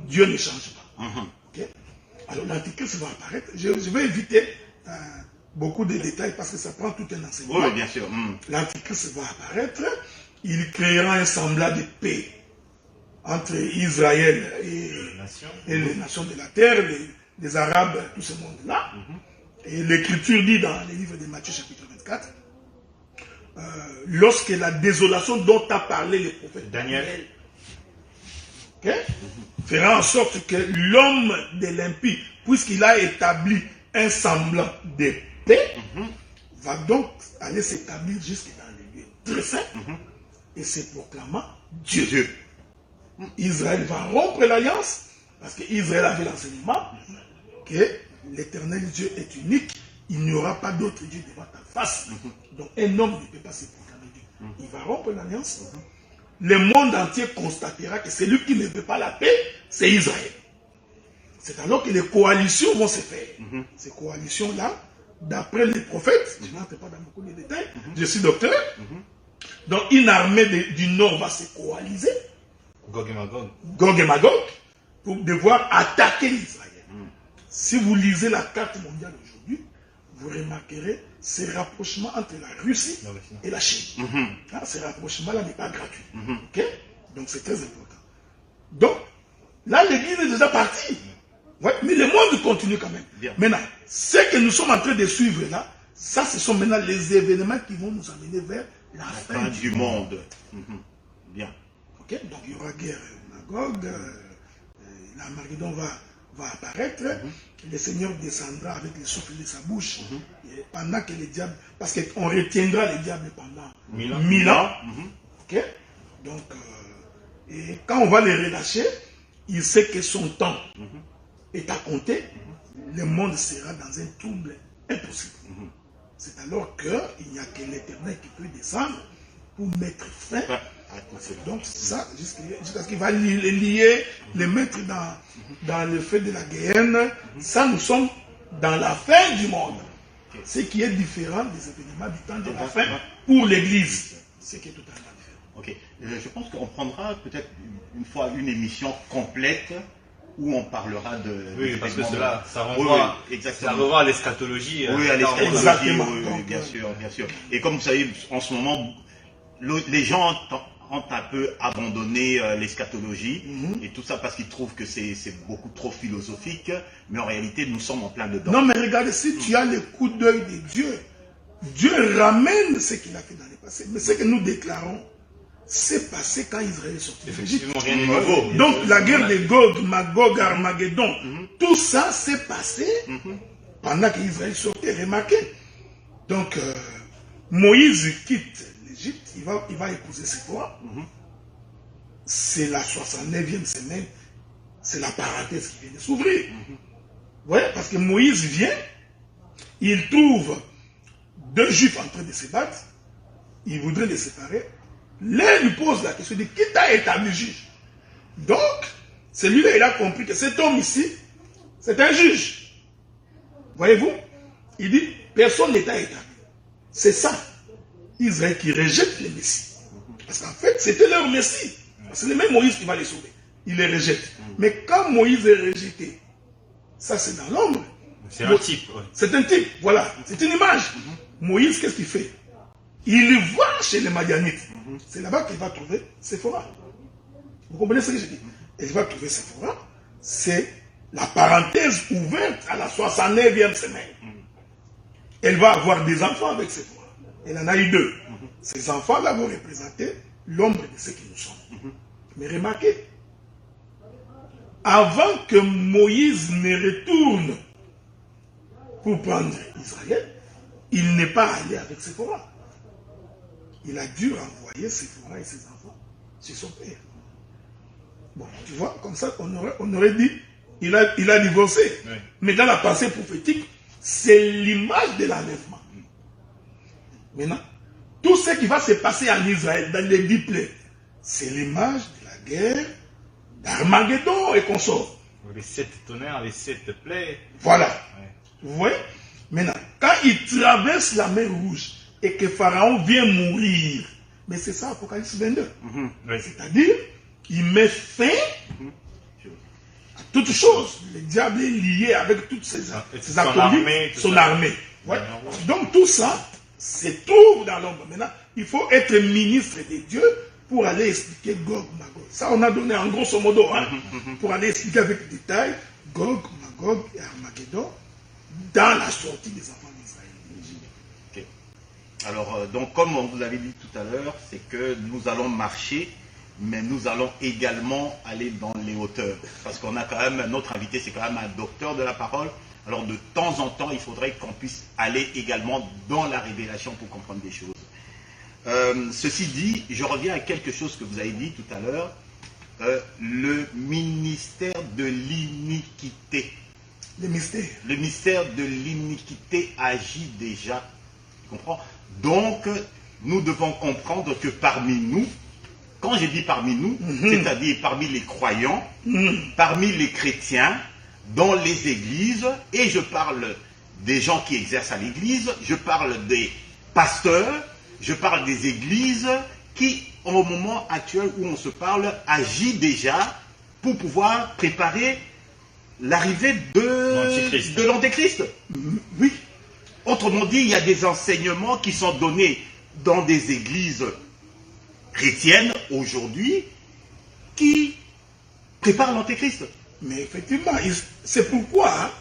Dieu ne change pas. Okay? Alors l'Antichrist va apparaître. Je vais éviter beaucoup de détails parce que ça prend tout un enseignement. Oui, bien sûr. L'Antichrist va apparaître. Il créera un semblant de paix entre Israël et les nations de la terre, les Arabes, tout ce monde-là. Et l'Écriture dit dans les livres de Matthieu chapitre 24, lorsque la désolation dont a parlé le prophète Daniel fera en sorte que l'homme de l'impie, puisqu'il a établi un semblant de paix, va donc aller s'établir jusque dans les lieux très saints et se proclamant Dieu. Israël va rompre l'alliance parce qu'Israël avait l'enseignement que l'éternel Dieu est unique, il n'y aura pas d'autre Dieu devant ta face. Donc un homme ne peut pas se proclamer Dieu. Il va rompre l'alliance. Le monde entier constatera que celui qui ne veut pas la paix, c'est Israël. C'est alors que les coalitions vont se faire. Ces coalitions-là, d'après les prophètes, je n'entre pas dans beaucoup de détails, je suis docteur, donc une armée du Nord va se coaliser, Gog et Magog. Gog et Magog, pour devoir attaquer Israël. Si vous lisez la carte mondiale aujourd'hui, vous remarquerez ces rapprochements entre la Russie et la Chine. Ce rapprochement-là n'est pas gratuit. Okay? Donc c'est très important. Donc, là, l'Église est déjà partie. Ouais, mais le monde continue quand même. Bien. Maintenant, ce que nous sommes en train de suivre là, ça, ce sont maintenant les événements qui vont nous amener vers la fin du monde. Bien. Okay? Donc il y aura guerre Magog, l'Armageddon va apparaître, le Seigneur descendra avec le souffle de sa bouche, et pendant que les diables, parce qu'on retiendra les diables pendant 1000 ans. Okay? Donc, et quand on va les relâcher, il sait que son temps est à compter, le monde sera dans un trouble impossible. C'est alors qu'il n'y a que l'Éternel qui peut descendre pour mettre fin. Donc ça, jusqu'à ce qu'il va les lier, les mettre dans le feu de la Guéhenne, ça nous sommes dans la fin du monde. Ce qui est différent des événements du temps de la fin pour l'Église. Ce qui est totalement différent. Ok. Je pense qu'on prendra peut-être une fois une émission complète où on parlera de... Oui, parce que ça renvoie à l'eschatologie. Oui, à l'eschatologie, oui, bien sûr, bien sûr. Et comme vous savez, en ce moment, les gens ont un peu abandonné l'eschatologie et tout ça parce qu'ils trouvent que c'est beaucoup trop philosophique, mais en réalité, nous sommes en plein dedans. Non, mais regardez, si tu as le coup d'œil de Dieu, Dieu ramène ce qu'il a fait dans le passé. Mais ce que nous déclarons, c'est passé quand Israël est sorti d'Égypte. Donc la guerre de Gog, Magog, Armageddon, tout ça s'est passé pendant qu'Israël sortait. Remarquez. Donc Moïse quitte l'Égypte, il va épouser Séphora. C'est la 69e semaine, c'est la parenthèse qui vient de s'ouvrir. Vous voyez, parce que Moïse vient, il trouve deux juifs en train de se battre, il voudrait les séparer. L'un lui pose la question de qui t'a établi juge. Donc, celui-là, il a compris que cet homme ici, c'est un juge. Voyez-vous? Il dit, personne n'est à établi. C'est ça, Israël qui rejette le Messie. Parce qu'en fait, c'était leur Messie. C'est le même Moïse qui va les sauver. Il les rejette. Mais quand Moïse est rejeté, ça c'est dans l'ombre. C'est un type. Ouais. C'est un type, voilà. C'est une image. Moïse, qu'est-ce qu'il fait? Il va chez les Madianites. C'est là-bas qu'il va trouver Séphora. Vous comprenez ce que je dis? Il va trouver Séphora. C'est la parenthèse ouverte à la 69e semaine. Elle va avoir des enfants avec Séphora. Elle en a eu deux. Ces enfants-là vont représenter l'ombre de ce que nous sommes. Mais remarquez, avant que Moïse ne retourne pour prendre Israël, il n'est pas allé avec Séphora. Il a dû renvoyer Séphora et ses enfants chez son père. Bon, tu vois, comme ça, on aurait dit, il a divorcé. Oui. Mais dans la pensée prophétique, c'est l'image de l'enlèvement. Maintenant, tout ce qui va se passer en Israël, dans les 10 plaies, c'est l'image de la guerre d'Armageddon et consorts. Les 7 tonnerres, les 7 plaies. Voilà. Ouais. Vous voyez? Maintenant, quand il traverse la mer Rouge, et que Pharaon vient mourir. Mais c'est ça, Apocalypse 22. C'est-à-dire, il met fin à toute chose. Le diable est lié avec toutes ses acolytes, son armée. Ouais. Donc tout ça se trouve dans l'ombre. Maintenant, il faut être ministre de Dieu pour aller expliquer Gog, Magog. Ça, on a donné en grosso modo, hein, pour aller expliquer avec détail Gog, Magog et Armageddon dans la sortie des enfants d'Israël. Okay. Alors, donc, comme on vous avait dit tout à l'heure, c'est que nous allons marcher, mais nous allons également aller dans les hauteurs. Parce qu'on a quand même, notre invité, c'est quand même un docteur de la parole. Alors, de temps en temps, il faudrait qu'on puisse aller également dans la révélation pour comprendre des choses. Ceci dit, je reviens à quelque chose que vous avez dit tout à l'heure. Le ministère de l'iniquité. Le mystère. Le mystère de l'iniquité agit déjà. Tu comprends? Donc, nous devons comprendre que parmi nous, quand je dis parmi nous, c'est-à-dire parmi les croyants, parmi les chrétiens, dans les églises, et je parle des gens qui exercent à l'église, je parle des pasteurs, je parle des églises qui, au moment actuel où on se parle, agit déjà pour pouvoir préparer l'arrivée de l'Antéchrist. Oui. Autrement dit, il y a des enseignements qui sont donnés dans des églises chrétiennes aujourd'hui qui préparent l'Antéchrist. Mais effectivement, c'est pourquoi, hein,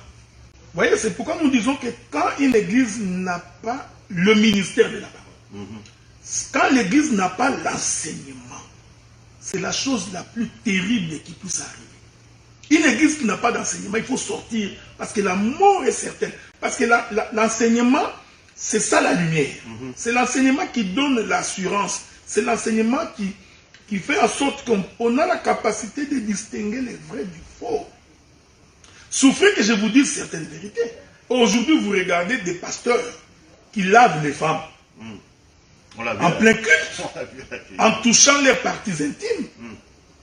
vous voyez, c'est pourquoi nous disons que quand une église n'a pas le ministère de la parole, quand l'église n'a pas l'enseignement, c'est la chose la plus terrible qui puisse arriver. Une église qui n'a pas d'enseignement, il faut sortir, parce que la mort est certaine. Parce que l'enseignement, c'est ça la lumière. C'est l'enseignement qui donne l'assurance. C'est l'enseignement qui fait en sorte qu'on a la capacité de distinguer les vrais du faux. Souffrez que je vous dise certaines vérités. Aujourd'hui, vous regardez des pasteurs qui lavent les femmes. En plein culte, en touchant leurs parties intimes.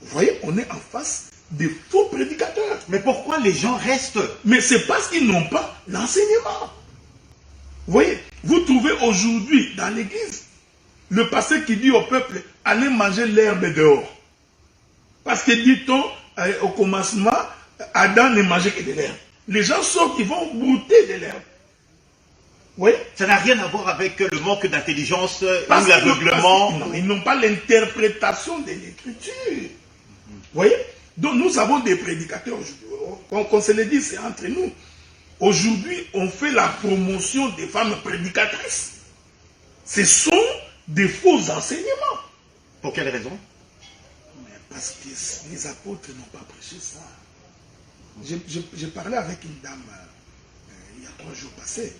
Vous voyez, on est en face des faux prédicateurs. Mais pourquoi les gens restent? Mais c'est parce qu'ils n'ont pas l'enseignement. Vous voyez, vous trouvez aujourd'hui dans l'église le pasteur qui dit au peuple, allez manger l'herbe dehors. Parce que dit-on, au commencement, Adam ne mangeait que de l'herbe. Les gens sortent, ils vont brouter de l'herbe. Oui. Ça n'a rien à voir avec le manque d'intelligence ou l'aveuglement. Non, ils n'ont pas l'interprétation de l'écriture. Vous voyez? Donc nous avons des prédicateurs aujourd'hui. Qu'on se le dit, c'est entre nous. Aujourd'hui, on fait la promotion des femmes prédicatrices. Ce sont des faux enseignements. Pour quelle raison? Parce que les apôtres n'ont pas prêché ça. J'ai parlé avec une dame il y a 3 jours passés.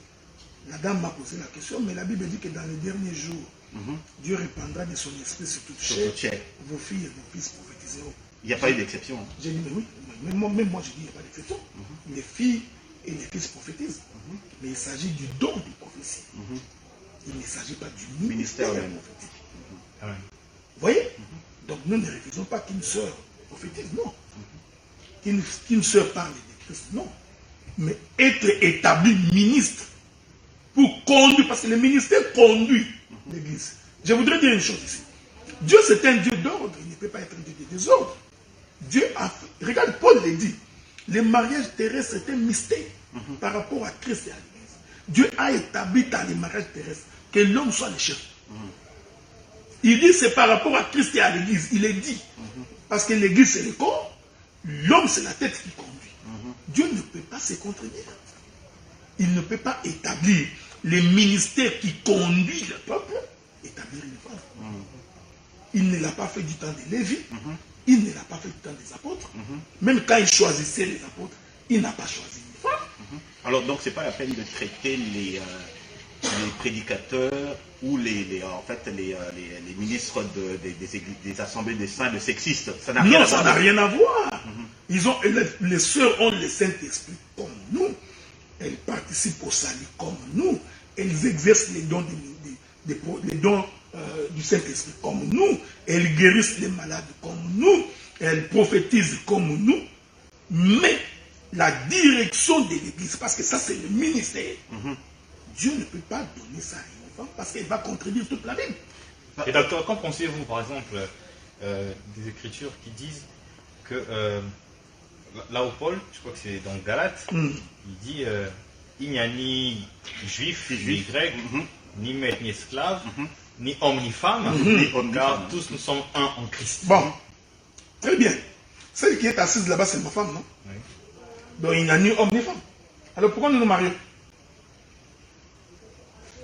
La dame m'a posé la question, mais la Bible dit que dans les derniers jours, Dieu répandra de son esprit sur toute chair. Vos filles et vos fils prophétiseront. Il n'y a pas eu d'exception. J'ai dit, mais oui, même moi je dis, il n'y a pas d'exception. Les filles et les fils prophétisent. Mais il s'agit du don de prophétie. Il ne s'agit pas du ministère prophétique. Vous voyez? Donc nous ne refusons pas qu'une sœur prophétise, non. Qu'une sœur parle de Christ, non. Mais être établi ministre pour conduire, parce que le ministère conduit l'église. Je voudrais dire une chose ici. Dieu, c'est un Dieu d'ordre, il ne peut pas être un Dieu de désordre. Dieu a fait, regarde, Paul le dit, le mariage terrestre est un mystère par rapport à Christ et à l'église. Dieu a établi dans les mariages terrestres que l'homme soit le chef. Il dit c'est par rapport à Christ et à l'église, il est dit. Parce que l'église c'est le corps, l'homme c'est la tête qui conduit. Dieu ne peut pas se contredire. Il ne peut pas établir les ministères qui conduisent le peuple, établir une femme. Il ne l'a pas fait du temps de Lévi, il ne l'a pas fait du temps des apôtres. Même quand il choisissait les apôtres, il n'a pas choisi une femme. Alors donc c'est pas la peine de traiter les prédicateurs ou les ministres des assemblées des saints de sexistes. Ça n'a rien à voir. Ça n'a rien à voir. Les sœurs ont le Saint-Esprit comme nous. Elles participent au salut comme nous. Elles exercent les dons, du Saint-Esprit comme nous. Elles guérissent les malades comme nous. Elles prophétisent comme nous. Mais la direction de l'Église, parce que ça c'est le ministère, Dieu ne peut pas donner ça à une femme parce qu'elle va contredire toute la Bible. Et docteur, qu'en pensez-vous, par exemple, des Écritures qui disent que, là où Paul, je crois que c'est dans Galates, il dit il n'y a ni juif, ni grec, ni maître, ni esclave, ni homme, ni femme, car tous nous sommes un en Christ. Bon, très bien. Celle qui est assise là-bas, c'est ma femme, non? Oui. Donc il n'y a ni homme ni femme. Alors pourquoi nous nous marions?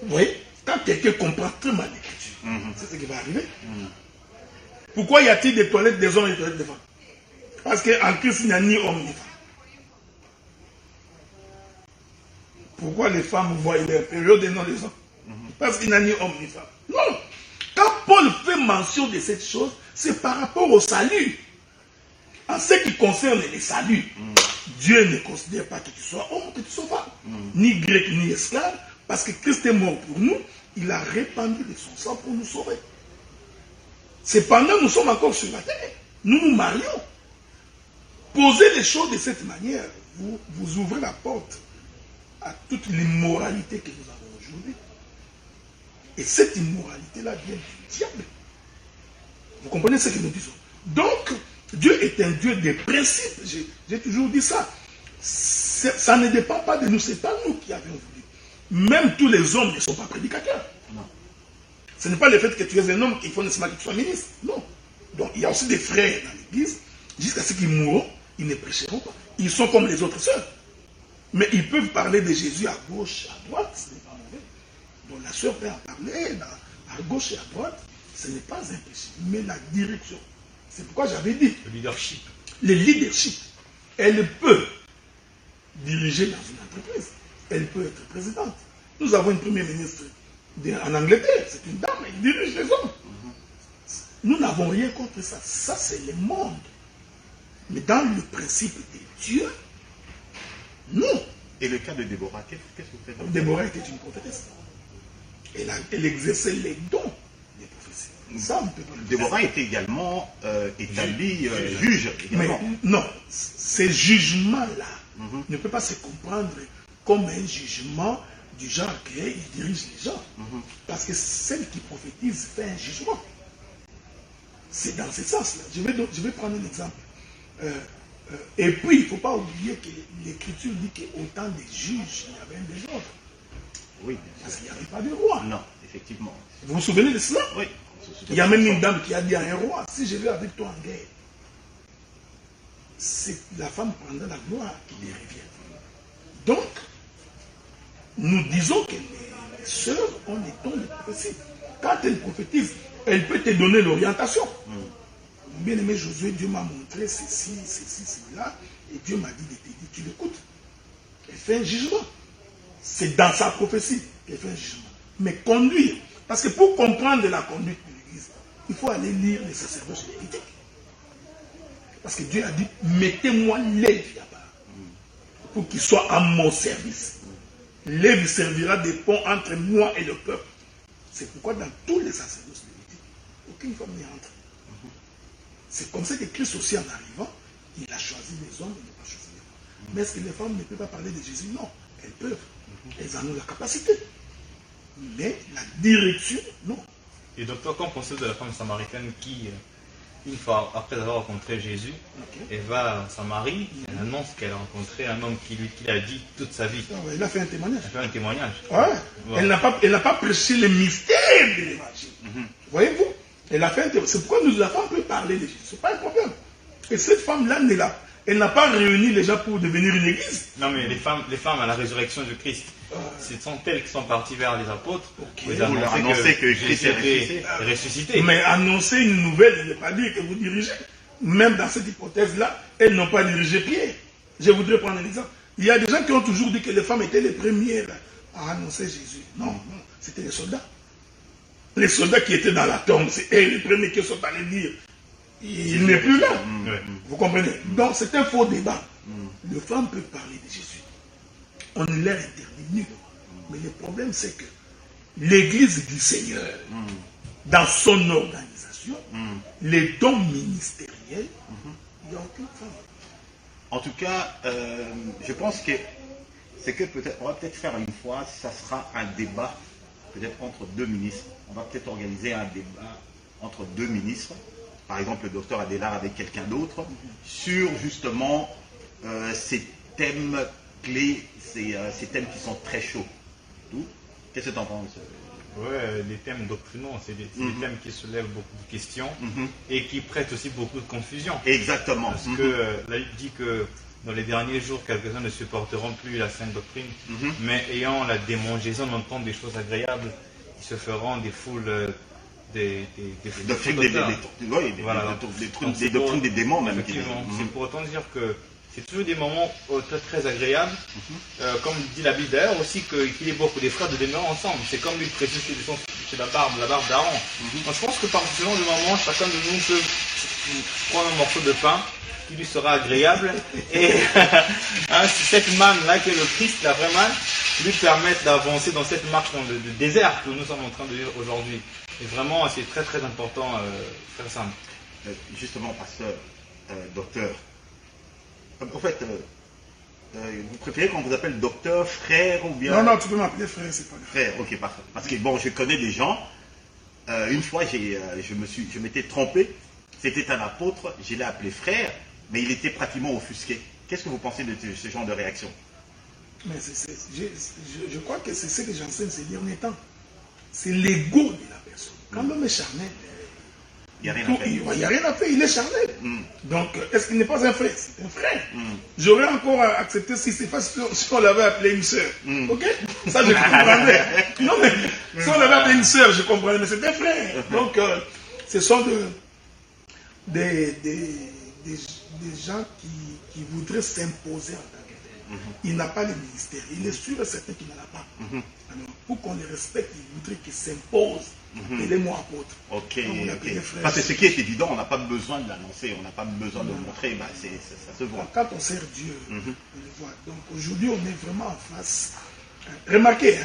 Vous voyez, quand quelqu'un comprend très mal l'écriture, c'est ce qui va arriver. Pourquoi y a-t-il des toilettes des hommes et des toilettes des femmes? Parce qu'en Christ, il n'y a ni homme ni femme. Pourquoi les femmes voient leur période et non les hommes? Parce qu'il n'y a ni homme ni femme. Non. Quand Paul fait mention de cette chose, c'est par rapport au salut. En ce qui concerne les saluts, Dieu ne considère pas que tu sois homme, que tu sois femme, ni grec, ni esclave, parce que Christ est mort pour nous, il a répandu de son sang pour nous sauver. Cependant, nous sommes encore sur la terre, nous nous marions. Posez les choses de cette manière, vous ouvrez la porte à toute l'immoralité que nous avons aujourd'hui. Et cette immoralité-là vient du diable. Vous comprenez ce que nous disons? Donc, Dieu est un Dieu des principes. J'ai toujours dit ça. Ça ne dépend pas de nous, ce n'est pas nous qui avons voulu. Même tous les hommes ne sont pas prédicateurs. Non. Ce n'est pas le fait que tu es un homme qu'il faut nécessairement que tu sois ministre. Non. Donc, il y a aussi des frères dans l'église, jusqu'à ce qu'ils mourront, ils ne prêcheront pas. Ils sont comme les autres sœurs. Mais ils peuvent parler de Jésus à gauche, à droite, ce n'est pas mauvais. Donc la sœur peut en parler à gauche et à droite, ce n'est pas un péché, mais la direction. C'est pourquoi j'avais dit. Le leadership. Le leadership. Elle peut diriger dans une entreprise. Elle peut être présidente. Nous avons une première ministre en Angleterre. C'est une dame, elle dirige les hommes. Nous n'avons rien contre ça. Ça, c'est le monde. Mais dans le principe de Dieu, non. Et le cas de Déborah, qu'est-ce que vous faites? Déborah était une prophétesse. Elle exerçait les dons des prophéties. Ça, on peut pas le dire. Déborah était également établie juge. Également. Mais non, ces jugements-là ne peuvent pas se comprendre comme un jugement du genre qu'il dirige les gens. Parce que celle qui prophétise fait un jugement. C'est dans ce sens-là. Je vais prendre un exemple. Et puis, il ne faut pas oublier que l'Écriture dit qu'autant des juges, il y avait un désordre. Oui. Parce qu'il n'y avait pas de roi. Non, effectivement. Vous vous souvenez de cela? Oui. Il y a même une dame qui a dit à un roi, si je vais avec toi en guerre, c'est la femme prendra la gloire qui lui revient. Donc, nous disons que les sœurs ont des dons de prophétie. Quand elles prophétisent, elle peut te donner l'orientation. Bien-aimé Josué, Dieu m'a montré ceci, cela, et Dieu m'a dit de te dire, tu l'écoutes. Elle fait un jugement. C'est dans sa prophétie qu'elle fait un jugement. Mais conduire, parce que pour comprendre la conduite de l'Église, il faut aller lire les sacerdoces lévitiques. Parce que Dieu a dit, mettez-moi Lévi là-bas, pour qu'il soit à mon service. Lévi servira de pont entre moi et le peuple. C'est pourquoi dans tous les sacerdoces lévitiques, aucune femme n'y entre. C'est comme ça que Christ aussi, en arrivant, il a choisi les hommes, il n'a pas choisi les femmes. Mais est-ce que les femmes ne peuvent pas parler de Jésus? Non, elles peuvent. Elles en ont la capacité. Mais la direction, non. Et docteur, qu'en pensez-vous de la femme samaritaine qui, une fois après avoir rencontré Jésus, elle va à Samarie, elle annonce qu'elle a rencontré un homme qui l'a dit toute sa vie. Elle a fait un témoignage. Elle a fait un témoignage. Ouais. Ouais. Elle n'a pas prêché le mystère de l'évangile. Voyez-vous? Elle a fait un témoignage. C'est pourquoi la femme peut parler de Jésus. Ce n'est pas un problème. Et cette femme-là, elle n'a pas réuni les gens pour devenir une église. Non, mais les femmes à la résurrection de Christ, ce sont elles qui sont parties vers les apôtres pour leur annoncer que Christ était ressuscité. Mais annoncer une nouvelle, ne veut pas dire que vous dirigez. Même dans cette hypothèse-là, elles n'ont pas dirigé Pierre. Je voudrais prendre un exemple. Il y a des gens qui ont toujours dit que les femmes étaient les premières à annoncer Jésus. Non, c'était les soldats. Les soldats qui étaient dans la tombe, c'est eux les premiers qui sont allés dire il n'est plus là. Vous comprenez? Donc c'est un faux débat. Les femmes peuvent parler de Jésus. On ne leur interdit nullement. Mais le problème, c'est que l'Église du Seigneur, dans son organisation, les dons ministériels, il n'y a aucune femme. En tout cas, je pense que c'est que peut-être, on va peut-être faire une fois, ça sera un débat peut-être entre deux ministres. On va peut-être organiser un débat entre deux ministres, par exemple le docteur Adélard avec quelqu'un d'autre, sur justement ces thèmes clés, ces thèmes qui sont très chauds. Qu'est-ce que tu en penses? Ouais, les thèmes doctrinaux, c'est des thèmes qui soulèvent beaucoup de questions et qui prêtent aussi beaucoup de confusion. Exactement. Parce que là, il dit que dans les derniers jours, quelques-uns ne supporteront plus la sainte doctrine, mais ayant la démangeaison d'entendre des choses agréables, ils se feront des foules des doctrines des démons même. C'est pour autant dire que c'est toujours des moments très, très agréables. Comme dit la Bible d'ailleurs aussi qu'il est beau pour des frères de demeurer ensemble. C'est comme lui précise chez la barbe d'Aaron. Donc je pense que par ce genre de moment, chacun de nous peut prendre un morceau de pain qui lui sera agréable. Et cette manne-là, qui est le Christ, la vraie manne, lui permettre d'avancer dans cette marche dans le désert que nous sommes en train de vivre aujourd'hui. Et vraiment, c'est très très important, frère Sam. Justement, pasteur, docteur, en fait, vous préférez qu'on vous appelle docteur, frère ou bien... Non, tu peux m'appeler frère, c'est pas grave. Frère, ok, parfait. Parce que bon, je connais des gens, une fois je m'étais trompé, c'était un apôtre, je l'ai appelé frère, mais il était pratiquement offusqué. Qu'est-ce que vous pensez de ce genre de réaction? Mais je crois que c'est ce que j'enseigne ces derniers temps. C'est l'ego de la personne. Quand l'homme est charnel, il n'y a rien à faire. Il n'y a rien à faire, il est charnel. Donc, est-ce qu'il n'est pas un frère? C'est un frère. J'aurais encore accepté si c'est facile si on l'avait appelé une sœur. Ok? Ça, je comprendrais. Non, mais si on l'avait appelé une sœur, je comprendrais. Mais c'est un frère. Donc, ce sont des gens qui voudraient s'imposer en tant que tel. Il n'a pas le ministère. Il est sûr et certain qu'il n'en a pas. Alors, pour qu'on les respecte, il voudrait qu'ils s'imposent. Appelez-moi apôtre. Ok. Parce que ce qui est évident, on n'a pas besoin de l'annoncer, on n'a pas besoin de le montrer, bah, ça se voit. Quand on sert Dieu, on le voit. Donc aujourd'hui, on est vraiment en face. Remarquez,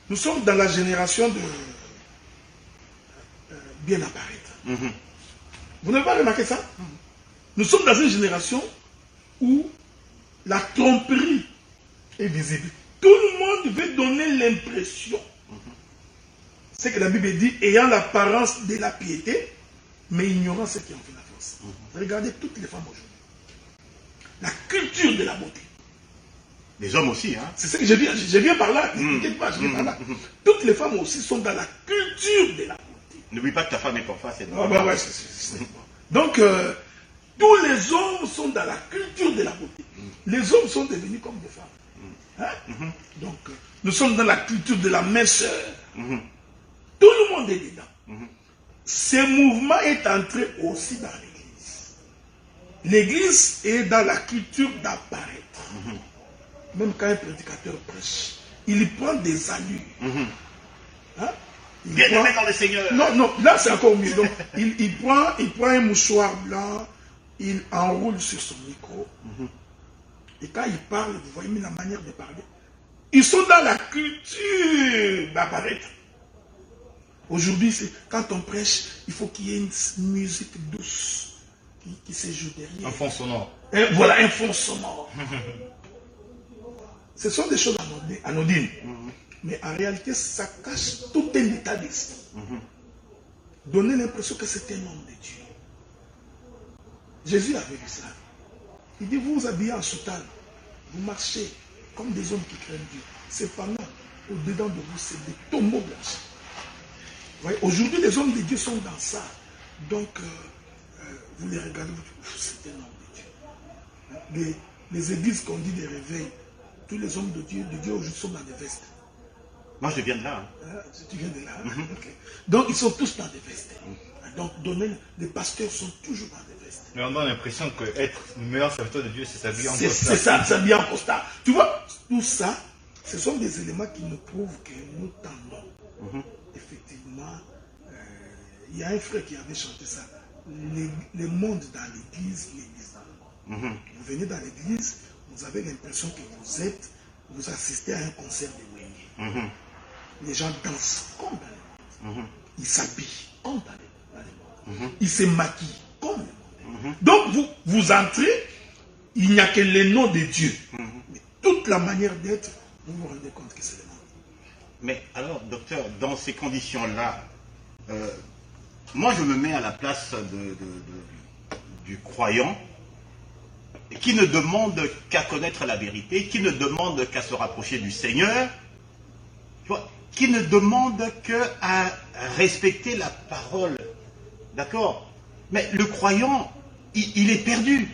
nous sommes dans la génération de bien apparaître. Vous n'avez pas remarqué ça? Nous sommes dans une génération où la tromperie est visible. Tout le monde veut donner l'impression. C'est que la Bible dit, ayant l'apparence de la piété, mais ignorant ce qui en fait la force. Regardez toutes les femmes aujourd'hui. La culture de la beauté. Les hommes aussi, hein. C'est ce que je viens par là. Pas, je viens par là. Toutes les femmes aussi sont dans la culture de la beauté. N'oublie pas que ta femme est en face. Donc, tous les hommes sont dans la culture de la beauté. Les hommes sont devenus comme des femmes. Donc, nous sommes dans la culture de la minceur. Tout le monde est dedans. Ce mouvement est entré aussi dans l'église. L'église est dans la culture d'apparaître. Même quand un prédicateur prêche, il prend des allures. Bien-aimé dans le Seigneur. Non, là c'est encore mieux. Donc, il prend un mouchoir blanc, il enroule sur son micro. Et quand il parle, vous voyez la manière de parler. Ils sont dans la culture d'apparaître. Aujourd'hui, quand on prêche, il faut qu'il y ait une musique douce qui se joue derrière. Un fond sonore. Voilà, un fond sonore. Ce sont des choses anodines. Mais en réalité, ça cache tout un état d'esprit. Donner l'impression que c'est un homme de Dieu. Jésus avait vu ça. Il dit, vous vous habillez en soutane, vous marchez comme des hommes qui craignent Dieu. Cependant, au-dedans de vous, c'est des tombeaux blanchis. Aujourd'hui, les hommes de Dieu sont dans ça. Donc, vous les regardez, vous dites, c'est un homme de Dieu. Les églises qu'on dit des réveils, tous les hommes de Dieu aujourd'hui sont dans des vestes. Moi, je viens de là. Tu viens de là. Okay. Donc, ils sont tous dans des vestes. Donc, les pasteurs sont toujours dans des vestes. Mais on a l'impression qu'être meilleur serviteur de Dieu, c'est s'habiller en costard. C'est ça, s'habiller en costard. Tu vois, tout ça, ce sont des éléments qui nous prouvent que nous tendons. Effectivement, il y a un frère qui avait chanté ça. Le monde dans l'église, l'église dans le monde. Vous venez dans l'église, vous avez l'impression que vous assistez à un concert de Wenge. Les gens dansent comme dans le monde. Ils s'habillent comme dans le monde. Ils se maquillent comme le monde. Donc vous entrez, il n'y a que le nom de Dieu. Mais toute la manière d'être, vous vous rendez compte que c'est le monde. Mais alors, docteur, dans ces conditions-là, moi je me mets à la place du croyant qui ne demande qu'à connaître la vérité, qui ne demande qu'à se rapprocher du Seigneur, tu vois, qui ne demande qu'à respecter la parole. D'accord? Mais le croyant, il est perdu.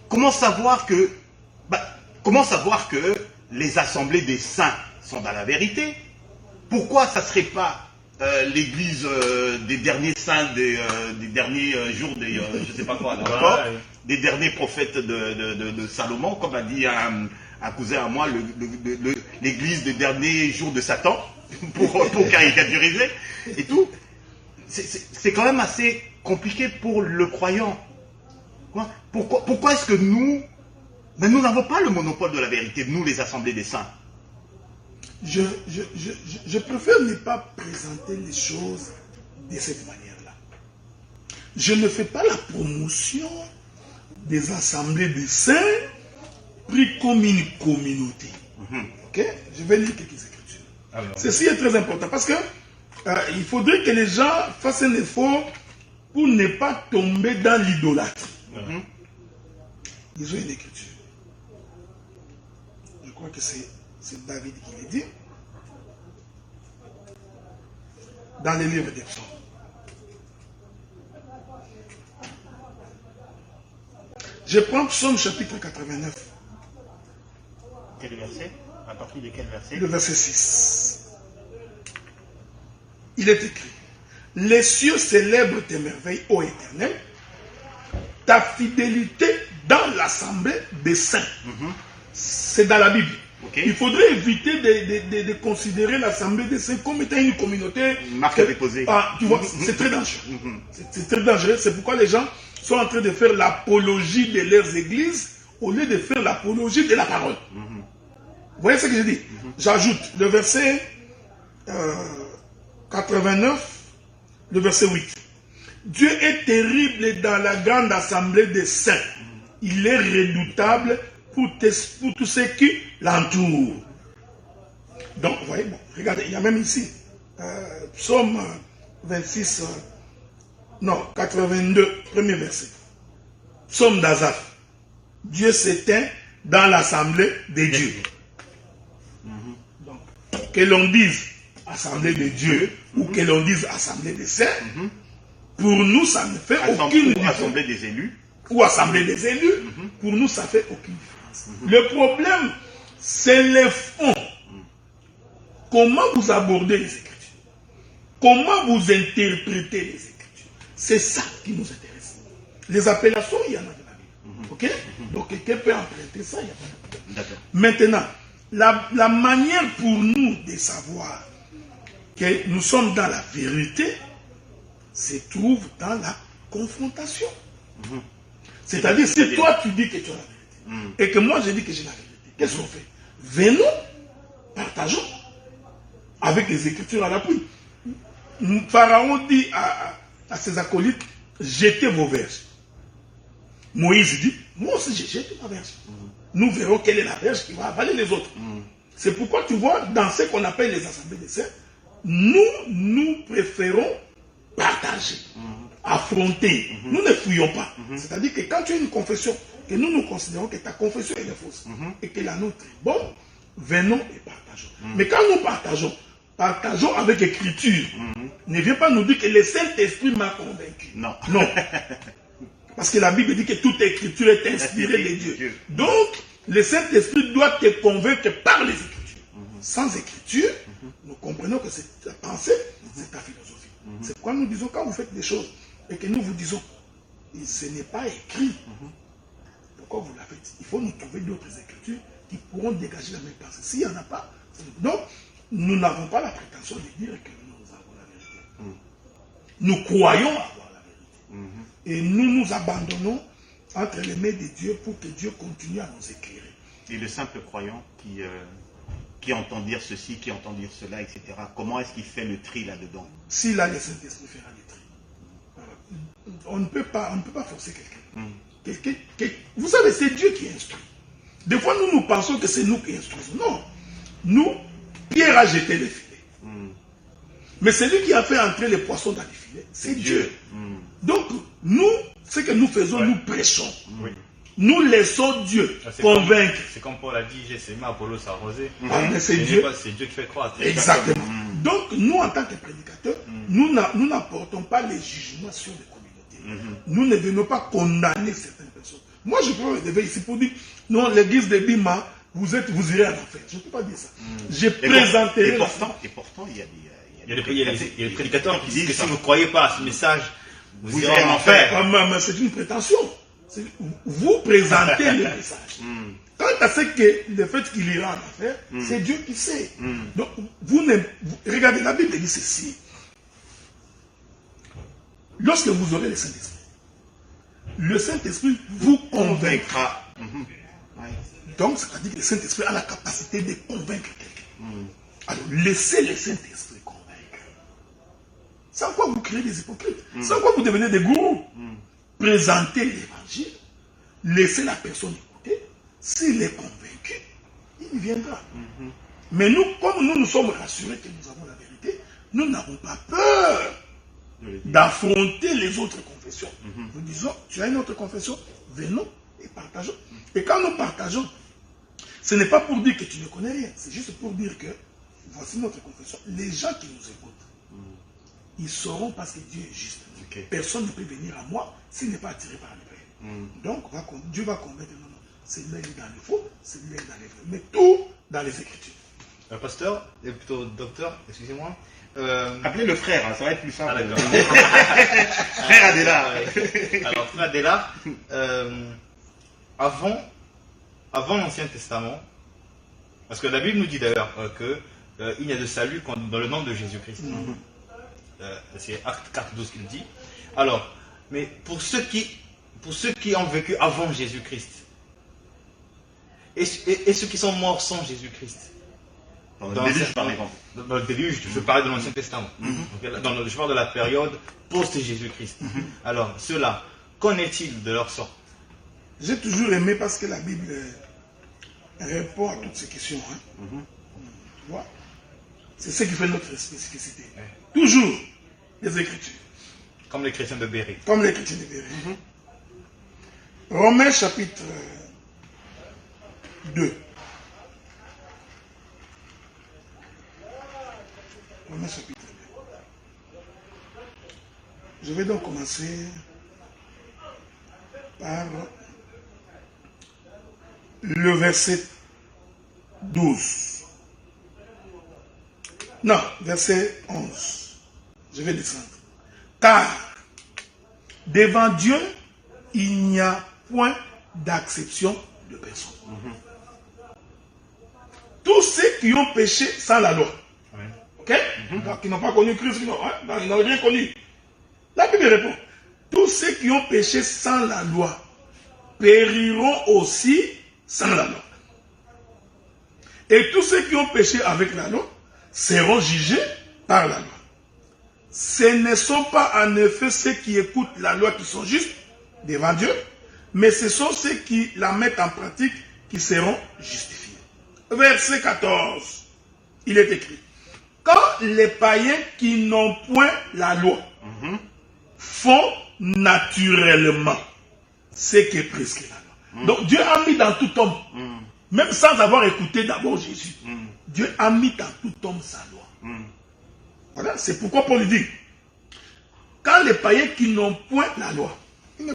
Comment savoir que les assemblées des saints sont dans la vérité? Pourquoi ça ne serait pas l'église des derniers saints, des derniers jours, je ne sais pas quoi, d'accord, des derniers prophètes de Salomon, comme a dit un cousin à moi, l'église des derniers jours de Satan, pour caricaturiser, et tout. C'est quand même assez compliqué pour le croyant. Pourquoi est-ce que nous n'avons pas le monopole de la vérité, nous les assemblées des saints? Je préfère ne pas présenter les choses de cette manière-là. Je ne fais pas la promotion des assemblées des saints pris comme une communauté. Ok? Je vais lire quelques écritures. Ceci est très important parce que il faudrait que les gens fassent un effort pour ne pas tomber dans l'idolâtrie. Lisons une écriture. Je crois que c'est David qui l'a dit. Dans les livres des psaumes. Je prends Psaume chapitre 89. Quel verset? À partir de quel verset? Le verset 6. Il est écrit: les cieux célèbrent tes merveilles, ô Éternel, ta fidélité dans l'assemblée des saints. C'est dans la Bible. Okay. Il faudrait éviter de considérer l'assemblée des saints comme étant une communauté. Marque à déposer. Ah, tu vois, c'est très dangereux. C'est très dangereux. C'est pourquoi les gens sont en train de faire l'apologie de leurs églises au lieu de faire l'apologie de la parole. Vous voyez ce que je dis? J'ajoute le verset 89, le verset 8. Dieu est terrible dans la grande assemblée des saints. Il est redoutable pour tous ceux qui l'entourent. Donc, vous voyez, bon, regardez, il y a même ici, psaume 26, 82, premier verset. Psaume d'Azaph. Dieu s'éteint dans l'assemblée des dieux. Donc, que l'on dise assemblée de Dieu ou que l'on dise assemblée des saints, pour nous, ça ne fait aucune différence. Assemblée des élus. Ou assemblée des élus, pour nous, ça ne fait aucune différence. Le problème, c'est le fond. Comment vous abordez les Écritures? Comment vous interprétez les Écritures? C'est ça qui nous intéresse. Les appellations, il y en a de la Bible. Ok? Donc, quelqu'un peut emprunter ça, il n'y a pas de problème. Maintenant, la manière pour nous de savoir que nous sommes dans la vérité se trouve dans la confrontation. C'est-à-dire, si toi tu dis que tu as la vérité et que moi je dis que j'ai la vérité, qu'est-ce qu'on fait? Venons, partageons avec les Écritures à l'appui. Pharaon dit à ses acolytes: jetez vos verges. Moïse dit: moi aussi j'ai jeté ma verge. Nous verrons quelle est la verge qui va avaler les autres. C'est pourquoi tu vois, dans ce qu'on appelle les assemblées des saints, nous préférons partager, affronter. Nous ne fouillons pas. C'est-à-dire que quand tu as une confession, que nous considérons que ta confession est fausse et que la nôtre est bonne, venons et partageons. Mais quand nous partageons avec écriture. Ne viens pas nous dire que le Saint-Esprit m'a convaincu. Non. Non. Parce que la Bible dit que toute écriture est inspirée de Dieu. Donc, le Saint-Esprit doit te convaincre par les Écritures. Sans Écriture, nous comprenons que c'est ta pensée, c'est ta philosophie. C'est pourquoi nous disons, quand vous faites des choses, et que nous vous disons, ce n'est pas écrit, pourquoi vous l'avez dit? Il faut nous trouver d'autres Écritures qui pourront dégager la même pensée. S'il n'y en a pas, donc, nous n'avons pas la prétention de dire que nous avons la vérité. Nous croyons avoir la vérité. Et nous nous abandonnons entre les mains de Dieu pour que Dieu continue à nous éclairer. Et le simple croyant qui entend dire ceci, qui entend dire cela, etc., comment est-ce qu'il fait le tri là-dedans? S'il a le Saint-Esprit, fera le tri. Voilà. On ne peut pas forcer quelqu'un. Vous savez, c'est Dieu qui instruit. Des fois, nous pensons que c'est nous qui instruisons. Non. Nous Pierre a jeté les filets. Mais celui qui a fait entrer les poissons dans les filets, c'est Dieu. Donc, nous, ce que nous faisons, nous prêchons. Nous laissons Dieu convaincre. C'est comme Paul a dit, j'ai semé, Apollos arrosé. C'est Dieu. C'est Dieu qui fait croître. Exactement. Donc, nous, en tant que prédicateurs, nous n'apportons pas les jugements sur les communautés. Nous ne venons pas condamner certaines personnes. Moi, je peux me lever ici pour dire, non, l'église de Bima, vous irez en enfer. Je ne peux pas dire ça. Je présenterai... Et pourtant, il y a des... Il y a des prédicateurs qui disent que si vous ne croyez pas à ce message, vous irez en enfer. enfer. Mais c'est une prétention. Vous présentez le message. Quant à ce que le fait qu'il ira en enfer, c'est Dieu qui sait. Donc, regardez, la Bible dit ceci. Lorsque vous aurez le Saint-Esprit vous convaincra. Donc, c'est-à-dire que le Saint-Esprit a la capacité de convaincre quelqu'un. Alors, laissez le Saint-Esprit convaincre. Sans quoi vous créez des hypocrites. Sans quoi vous devenez des gourous. Présentez l'évangile. Laissez la personne écouter. S'il est convaincu, il viendra. Mais nous, comme nous sommes rassurés que nous avons la vérité, nous n'avons pas peur d'affronter les autres confessions. Nous disons, tu as une autre confession, venons et partageons. Et quand nous partageons, ce n'est pas pour dire que tu ne connais rien, c'est juste pour dire que voici notre confession. Les gens qui nous écoutent, ils sauront parce que Dieu est juste. Personne ne peut venir à moi s'il n'est pas attiré par les païens. Donc, Dieu va convaincre, non, non, celui-là est dans le faux, celui-là est dans les vrais. Mais tout dans les Écritures. Pasteur, et plutôt docteur, excusez-moi. Appelez le frère, ça va être plus simple. Ah, d'accord. Frère Adélard. Alors, frère Adélard, avant l'Ancien Testament, parce que la Bible nous dit d'ailleurs qu'il n'y a de salut dans le nom de Jésus-Christ. C'est Acte 4.12 qu'il dit. Alors, mais pour ceux qui ont vécu avant Jésus-Christ, et ceux qui sont morts sans Jésus-Christ, dans le déluge, par exemple. Dans le déluge, je parle de l'Ancien Testament. Donc, je parle de la période post-Jésus-Christ. Alors, ceux-là, qu'en est-il de leur sort? J'ai toujours aimé parce que la Bible répond à toutes ces questions. Tu vois? C'est ce qui fait notre spécificité. Toujours les Écritures. Comme les chrétiens de Béry. Comme les chrétiens de Béry. Romains chapitre 2. Romains chapitre 2. Je vais donc commencer par le verset 12. Non, verset 11. Je vais descendre. Car devant Dieu, il n'y a point d'acception de personne. Tous ceux qui ont péché sans la loi, ok, donc, qui n'ont pas connu Christ, qui n'ont rien connu. La Bible répond, tous ceux qui ont péché sans la loi périront aussi sans la loi. Et tous ceux qui ont péché avec la loi seront jugés par la loi. Ce ne sont pas en effet ceux qui écoutent la loi qui sont justes devant Dieu, mais ce sont ceux qui la mettent en pratique qui seront justifiés. Verset 14, il est écrit, quand les païens qui n'ont point la loi font naturellement ce qui est prescrit la loi. Donc Dieu a mis dans tout homme, même sans avoir écouté d'abord Jésus, Dieu a mis dans tout homme sa loi. Voilà, c'est pourquoi Paul dit, quand les païens qui n'ont point la loi, ils ne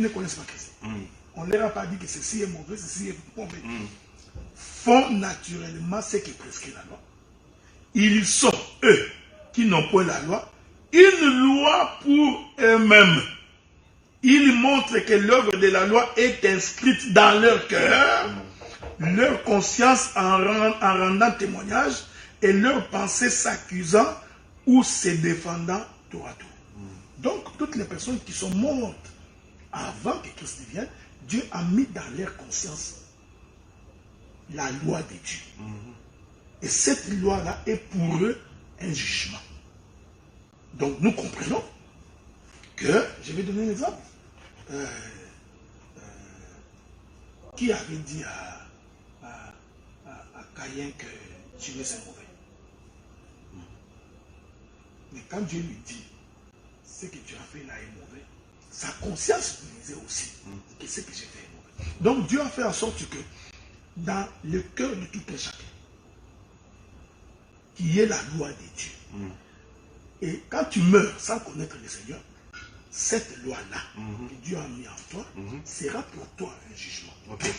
connaissent pas Christ. On ne leur a pas dit que ceci est mauvais, ceci est mauvais. Font naturellement ce qui prescrit la loi. Ils sont, eux, qui n'ont point la loi, une loi pour eux-mêmes. Ils montrent que l'œuvre de la loi est inscrite dans leur cœur, leur conscience en rendant témoignage, et leur pensée s'accusant ou se défendant tour à tour. Donc, toutes les personnes qui sont mortes avant que Christ vienne, Dieu a mis dans leur conscience la loi de Dieu. Et cette loi-là est pour eux un jugement. Donc, nous comprenons que, je vais donner un exemple, qui avait dit à Caïn que tuer c'est mauvais? Mais quand Dieu lui dit, ce que tu as fait là est mauvais, sa conscience lui disait aussi que ce que j'ai fait est mauvais. Donc Dieu a fait en sorte que dans le cœur de tout un chacun, qu'il y ait la loi de Dieu. Et quand tu meurs sans connaître le Seigneur, cette loi-là que Dieu a mis en toi sera pour toi un jugement.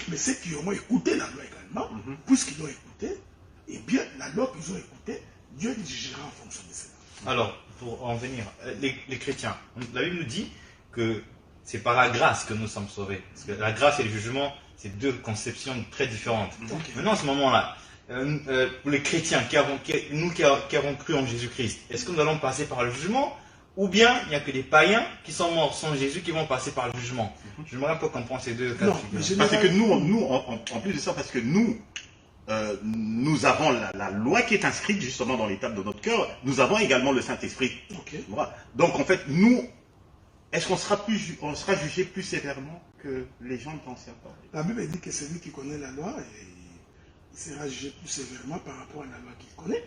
Mais ceux qui auront écouté la loi également, puisqu'ils l'ont écouté, eh bien, la loi qu'ils ont écoutée, Dieu les jugera en fonction de cela. Alors, pour en venir, les chrétiens, la Bible nous dit que c'est par la grâce que nous sommes sauvés. Parce que la grâce et le jugement, c'est deux conceptions très différentes. Maintenant, à ce moment-là, pour les chrétiens qui avons cru en Jésus-Christ, est-ce que nous allons passer par le jugement? Ou bien il n'y a que des païens qui sont morts sans Jésus qui vont passer par le jugement? J'aimerais un peu comprendre ces deux cas de figure. Parce que nous en plus de ça, parce que nous avons la loi qui est inscrite justement dans l'étape de notre cœur, nous avons également le Saint-Esprit. Voilà. Donc en fait, nous, est-ce qu'on sera jugé plus sévèrement que les gens ne pensaient pas? La Bible dit que celui qui connaît la loi, il sera jugé plus sévèrement par rapport à la loi qu'il connaît.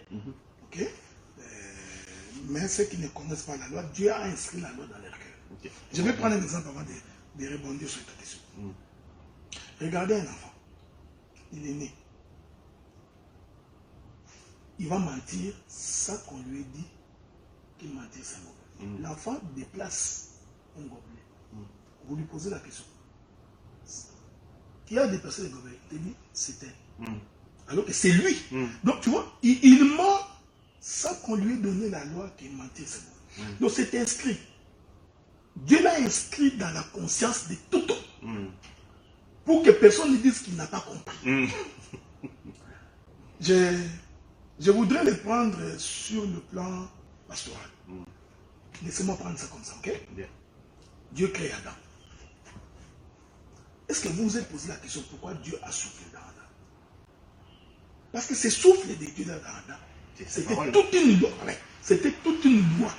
Mais ceux qui ne connaissent pas la loi, Dieu a inscrit la loi dans leur cœur. Je vais prendre un exemple avant de rebondir sur ta question. Regardez un enfant. Il est né. Il va mentir sans qu'on lui ait dit qu'il mentir c'est mauvais. L'enfant déplace un gobelet. Vous lui posez la question. Qui a déplacé le gobelet? Il te dit c'était. Alors que c'est lui. Donc tu vois, il ment sans qu'on lui ait donné la loi qui mentir c'est mauvais. Donc c'est inscrit. Dieu l'a inscrit dans la conscience de tout homme. Pour que personne ne dise qu'il n'a pas compris. Je voudrais le prendre sur le plan pastoral. Laissez-moi prendre ça comme ça, ok? Dieu crée Adam. Est-ce que vous vous êtes posé la question pourquoi Dieu a soufflé dans Adam? Parce que ce souffle de Dieu dans Adam, c'était toute une loi. C'était toute une loi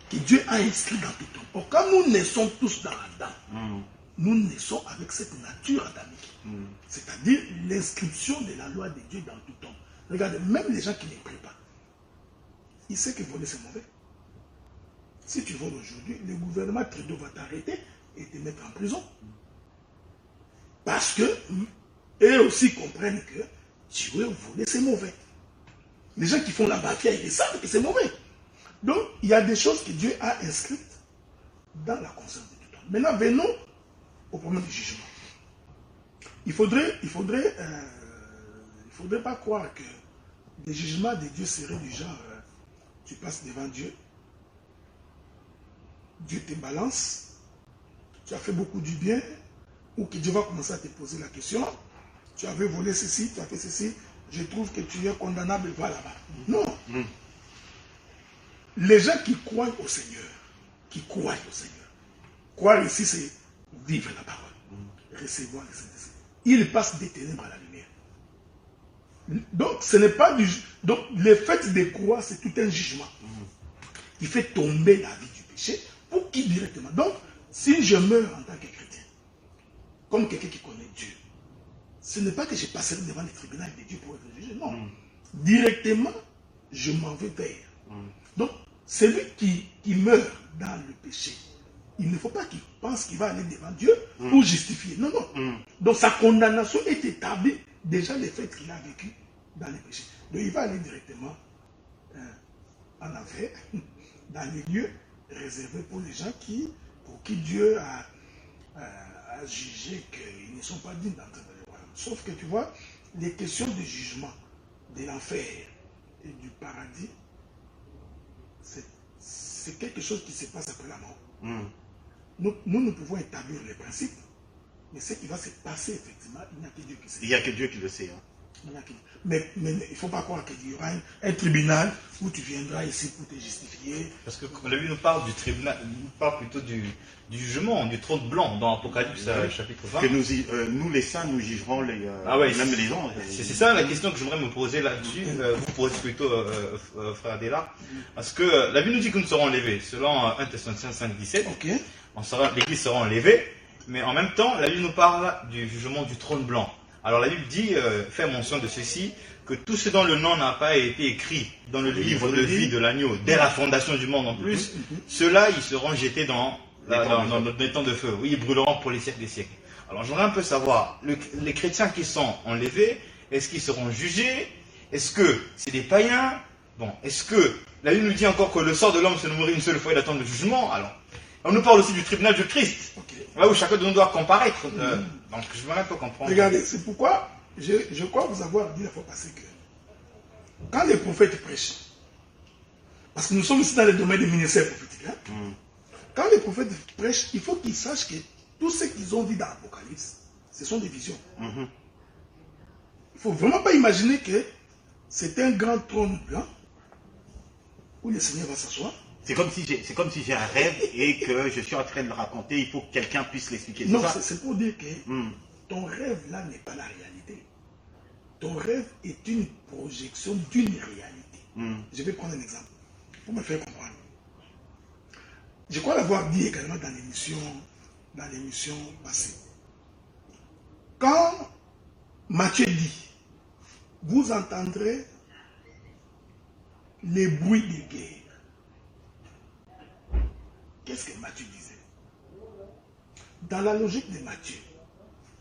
que Dieu a inscrite dans tout homme. Or, quand nous naissons tous dans Adam, nous naissons avec cette nature adamique. C'est-à-dire l'inscription de la loi de Dieu dans tout homme. Regardez, même les gens qui ne prient pas, ils savent que voler c'est mauvais. Si tu voles aujourd'hui, le gouvernement Trudeau va t'arrêter et te mettre en prison. Parce que eux aussi comprennent que tu veux voler c'est mauvais. Les gens qui font la mafia, ils savent que c'est mauvais. Donc, il y a des choses que Dieu a inscrites dans la conscience de tout homme. Maintenant, venons au problème du jugement. Il faudrait pas croire que le jugement de Dieu serait du genre, tu passes devant Dieu, Dieu te balance, tu as fait beaucoup du bien, ou que Dieu va commencer à te poser la question, tu avais volé ceci, tu as fait ceci, je trouve que tu es condamnable, va là-bas. Non. Les gens qui croient au Seigneur, croire ici c'est vivre la parole, recevoir le Saint-Esprit. Ils passent des ténèbres à la lumière. Donc ce n'est pas du... Donc le fait de croire c'est tout un jugement. Il fait tomber la vie du péché pour qui directement. Donc si je meurs en tant que chrétien, comme quelqu'un qui connaît Dieu, ce n'est pas que je passerai devant le tribunal de Dieu pour être jugé, non. Directement, je m'en vais vers. Donc, celui qui meurt dans le péché, il ne faut pas qu'il pense qu'il va aller devant Dieu pour justifier. Non, non. Donc, sa condamnation est établie déjà le fait qu'il a vécu dans le péché. Donc, il va aller directement en enfer, dans les lieux réservés pour les gens pour qui Dieu a jugé qu'ils ne sont pas dignes d'entrer dans le royaume. Sauf que tu vois, les questions de jugement, de l'enfer et du paradis, c'est quelque chose qui se passe après la mort. Nous pouvons établir les principes, mais ce qui va se passer, effectivement, il n'y a que Dieu qui sait. Il n'y a que Dieu qui le sait. Mais il ne faut pas croire qu'il y aura un tribunal où tu viendras ici pour te justifier. Parce que la Bible nous parle du tribunal, nous parle plutôt du jugement, du trône blanc dans Apocalypse chapitre 20. Que nous les saints, nous jugerons même les anges. C'est ça la question que j'aimerais me poser là-dessus, vous posez plutôt, frère Adela. Parce que la Bible nous dit que nous serons enlevés, selon 1 Thessaloniciens 5,17. L'église sera enlevée, mais en même temps, la Bible nous parle du jugement du trône blanc. Alors la Bible dit, fait mention de ceci, que tout ce dont le nom n'a pas été écrit dans le livre de vie de l'agneau, dès la fondation du monde en plus, ceux-là, ils seront jetés dans les temps de feu. Oui, ils brûleront pour les siècles des siècles. Alors j'aimerais un peu savoir, les chrétiens qui sont enlevés, est-ce qu'ils seront jugés? Est-ce que c'est des païens? Bon, est-ce que la Bible nous dit encore que le sort de l'homme se mourir une seule fois et d'attend le jugement? Alors, on nous parle aussi du tribunal de Christ, là où chacun de nous doit comparaître. Donc je voudrais un peu comprendre. Regardez, c'est pourquoi je crois vous avoir dit la fois passée que quand les prophètes prêchent, parce que nous sommes ici dans le domaine des ministères prophétiques, quand les prophètes prêchent, il faut qu'ils sachent que tout ce qu'ils ont dit dans l'Apocalypse, ce sont des visions. Il ne faut vraiment pas imaginer que c'est un grand trône blanc où le Seigneur va s'asseoir. C'est comme si j'ai un rêve et que je suis en train de le raconter, il faut que quelqu'un puisse l'expliquer. Non, c'est pour dire que ton rêve là n'est pas la réalité. Ton rêve est une projection d'une réalité. Je vais prendre un exemple pour me faire comprendre. Je crois l'avoir dit également dans l'émission passée. Quand Matthieu dit, vous entendrez les bruits de guerre. Qu'est-ce que Matthieu disait? Dans la logique de Matthieu,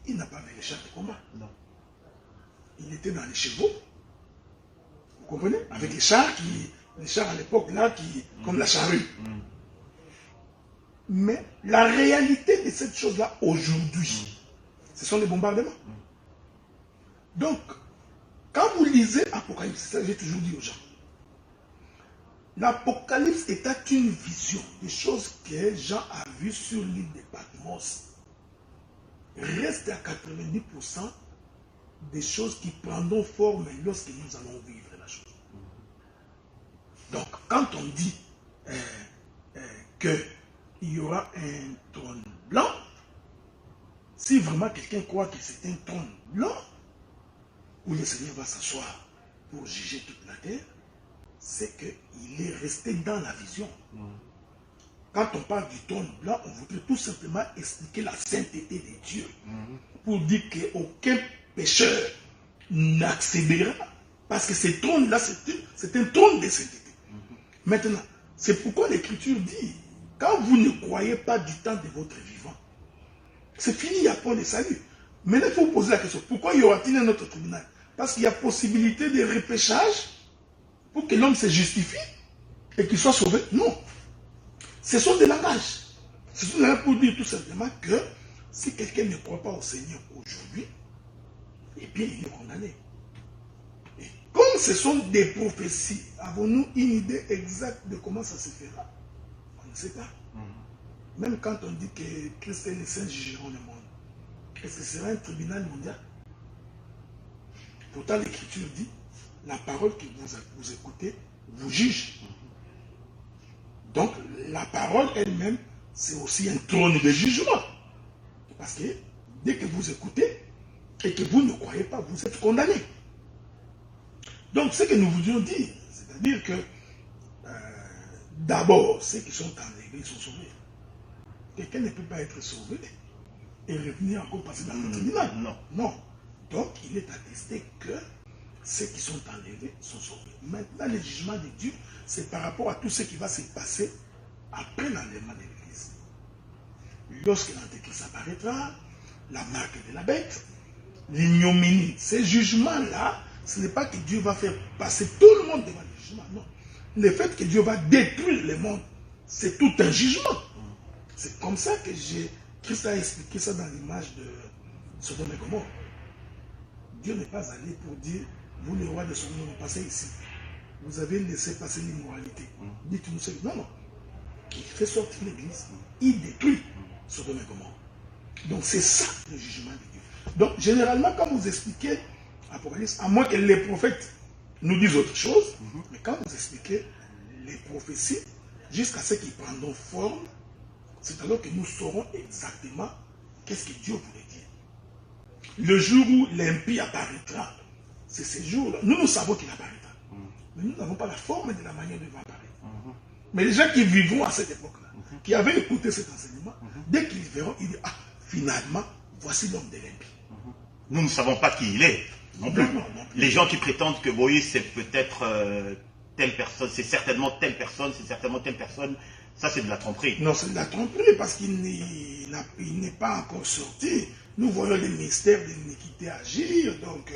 il n'a pas vu les chars de combat. Non. Il était dans les chevaux. Vous comprenez? Avec les chars à l'époque là, comme la charrue. Mais la réalité de cette chose-là aujourd'hui, ce sont les bombardements. Donc, quand vous lisez Apocalypse, ça j'ai toujours dit aux gens, l'Apocalypse était une vision des choses que Jean a vues sur l'île de Patmos. Reste à 90% des choses qui prendront forme lorsque nous allons vivre la chose. Donc, quand on dit qu'il y aura un trône blanc, si vraiment quelqu'un croit que c'est un trône blanc, où le Seigneur va s'asseoir pour juger toute la terre, c'est qu'il est resté dans la vision. Quand on parle du trône blanc, on voudrait tout simplement expliquer la sainteté de Dieu. Pour dire qu'aucun pécheur n'accédera, parce que ce trône-là, c'est un trône de sainteté. Maintenant, c'est pourquoi l'Écriture dit, quand vous ne croyez pas du temps de votre vivant, c'est fini, il n'y a pas de salut. Maintenant, il faut vous poser la question, pourquoi y aura-t-il un autre tribunal? Parce qu'il y a possibilité de repêchage pour que l'homme se justifie et qu'il soit sauvé. Non. Ce sont des langages. Ce sont des langages pour dire tout simplement que si quelqu'un ne croit pas au Seigneur aujourd'hui, eh bien, il est condamné. Et comme ce sont des prophéties, avons-nous une idée exacte de comment ça se fera? On ne sait pas. Même quand on dit que Christ et les saints jugeront le monde, est-ce que ce sera un tribunal mondial? Pourtant, l'Écriture dit, la parole que vous écoutez vous juge. Donc, la parole elle-même, c'est aussi un trône de jugement. Parce que dès que vous écoutez et que vous ne croyez pas, vous êtes condamné. Donc, ce que nous voulions dire, c'est-à-dire que d'abord, ceux qui sont enlevés sont sauvés. Quelqu'un ne peut pas être sauvé et revenir encore passer dans le tribunal. Non. Non. Donc, il est attesté que ceux qui sont enlevés sont sauvés. Maintenant, le jugement de Dieu, c'est par rapport à tout ce qui va se passer après l'enlèvement de l'Église. Lorsque l'Antéchrist apparaîtra, la marque de la bête, l'ignominie, ces jugements-là, ce n'est pas que Dieu va faire passer tout le monde devant le jugement, non. Le fait que Dieu va détruire le monde, c'est tout un jugement. C'est comme ça que Christ a expliqué ça dans l'image de Sodome et Gomorrhe. Dieu n'est pas allé pour dire, vous les rois de Sodome, passez ici. Vous avez laissé passer l'immoralité. Dites-nous ce que... Non, non. Il fait sortir l'Église. Il détruit Sodome et Gomorrhe. Donc c'est ça le jugement de Dieu. Donc généralement, quand vous expliquez Apocalypse, à moins que les prophètes nous disent autre chose, mais quand vous expliquez les prophéties, jusqu'à ce qu'ils prendront forme, c'est alors que nous saurons exactement qu'est-ce que Dieu voulait dire. Le jour où l'impie apparaîtra, c'est ce jour-là. Nous savons qu'il apparaîtra. Mais nous n'avons pas la forme de la manière dont il va apparaître. Mais les gens qui vivront à cette époque-là, qui avaient écouté cet enseignement, dès qu'ils verront, ils disent, ah, finalement, voici l'homme de l'impie. nous ne savons pas qui il est, non plus. Non. Les gens qui prétendent que Moïse, c'est peut-être telle personne, c'est certainement telle personne, ça c'est de la tromperie. Non, c'est de la tromperie parce qu'il n'est pas encore sorti. Nous voyons les mystères de l'iniquité agir, donc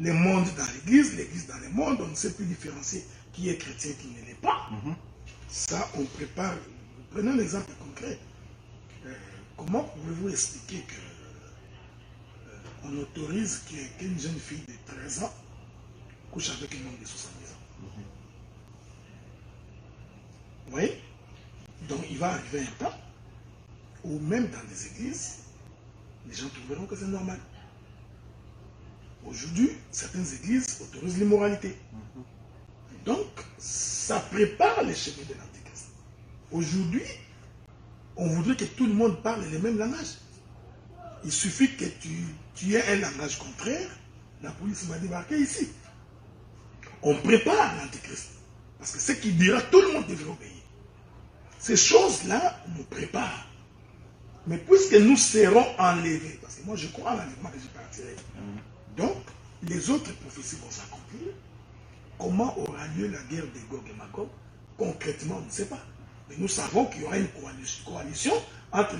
les mondes dans l'église dans les mondes, on ne sait plus différencier qui est chrétien, qui ne l'est pas. Ça, on prépare. Prenons un exemple concret. Comment pouvez-vous expliquer qu'on autorise qu'une jeune fille de 13 ans couche avec un homme de 70 ans? Vous voyez? Donc il va arriver un temps où même dans les églises, les gens trouveront que c'est normal. Aujourd'hui, certaines églises autorisent l'immoralité. Donc, ça prépare les chemins de l'Antichrist. Aujourd'hui, on voudrait que tout le monde parle le même langage. Il suffit que tu aies un langage contraire, la police va débarquer ici. On prépare l'Antichrist. Parce que ce qu'il dira, tout le monde devrait obéir. Ces choses-là nous préparent. Mais puisque nous serons enlevés, parce que moi je crois en l'enlèvement que je partirai, donc les autres prophéties vont s'accomplir. Comment aura lieu la guerre de Gog et Magog? Concrètement, on ne sait pas. Mais nous savons qu'il y aura une coalition entre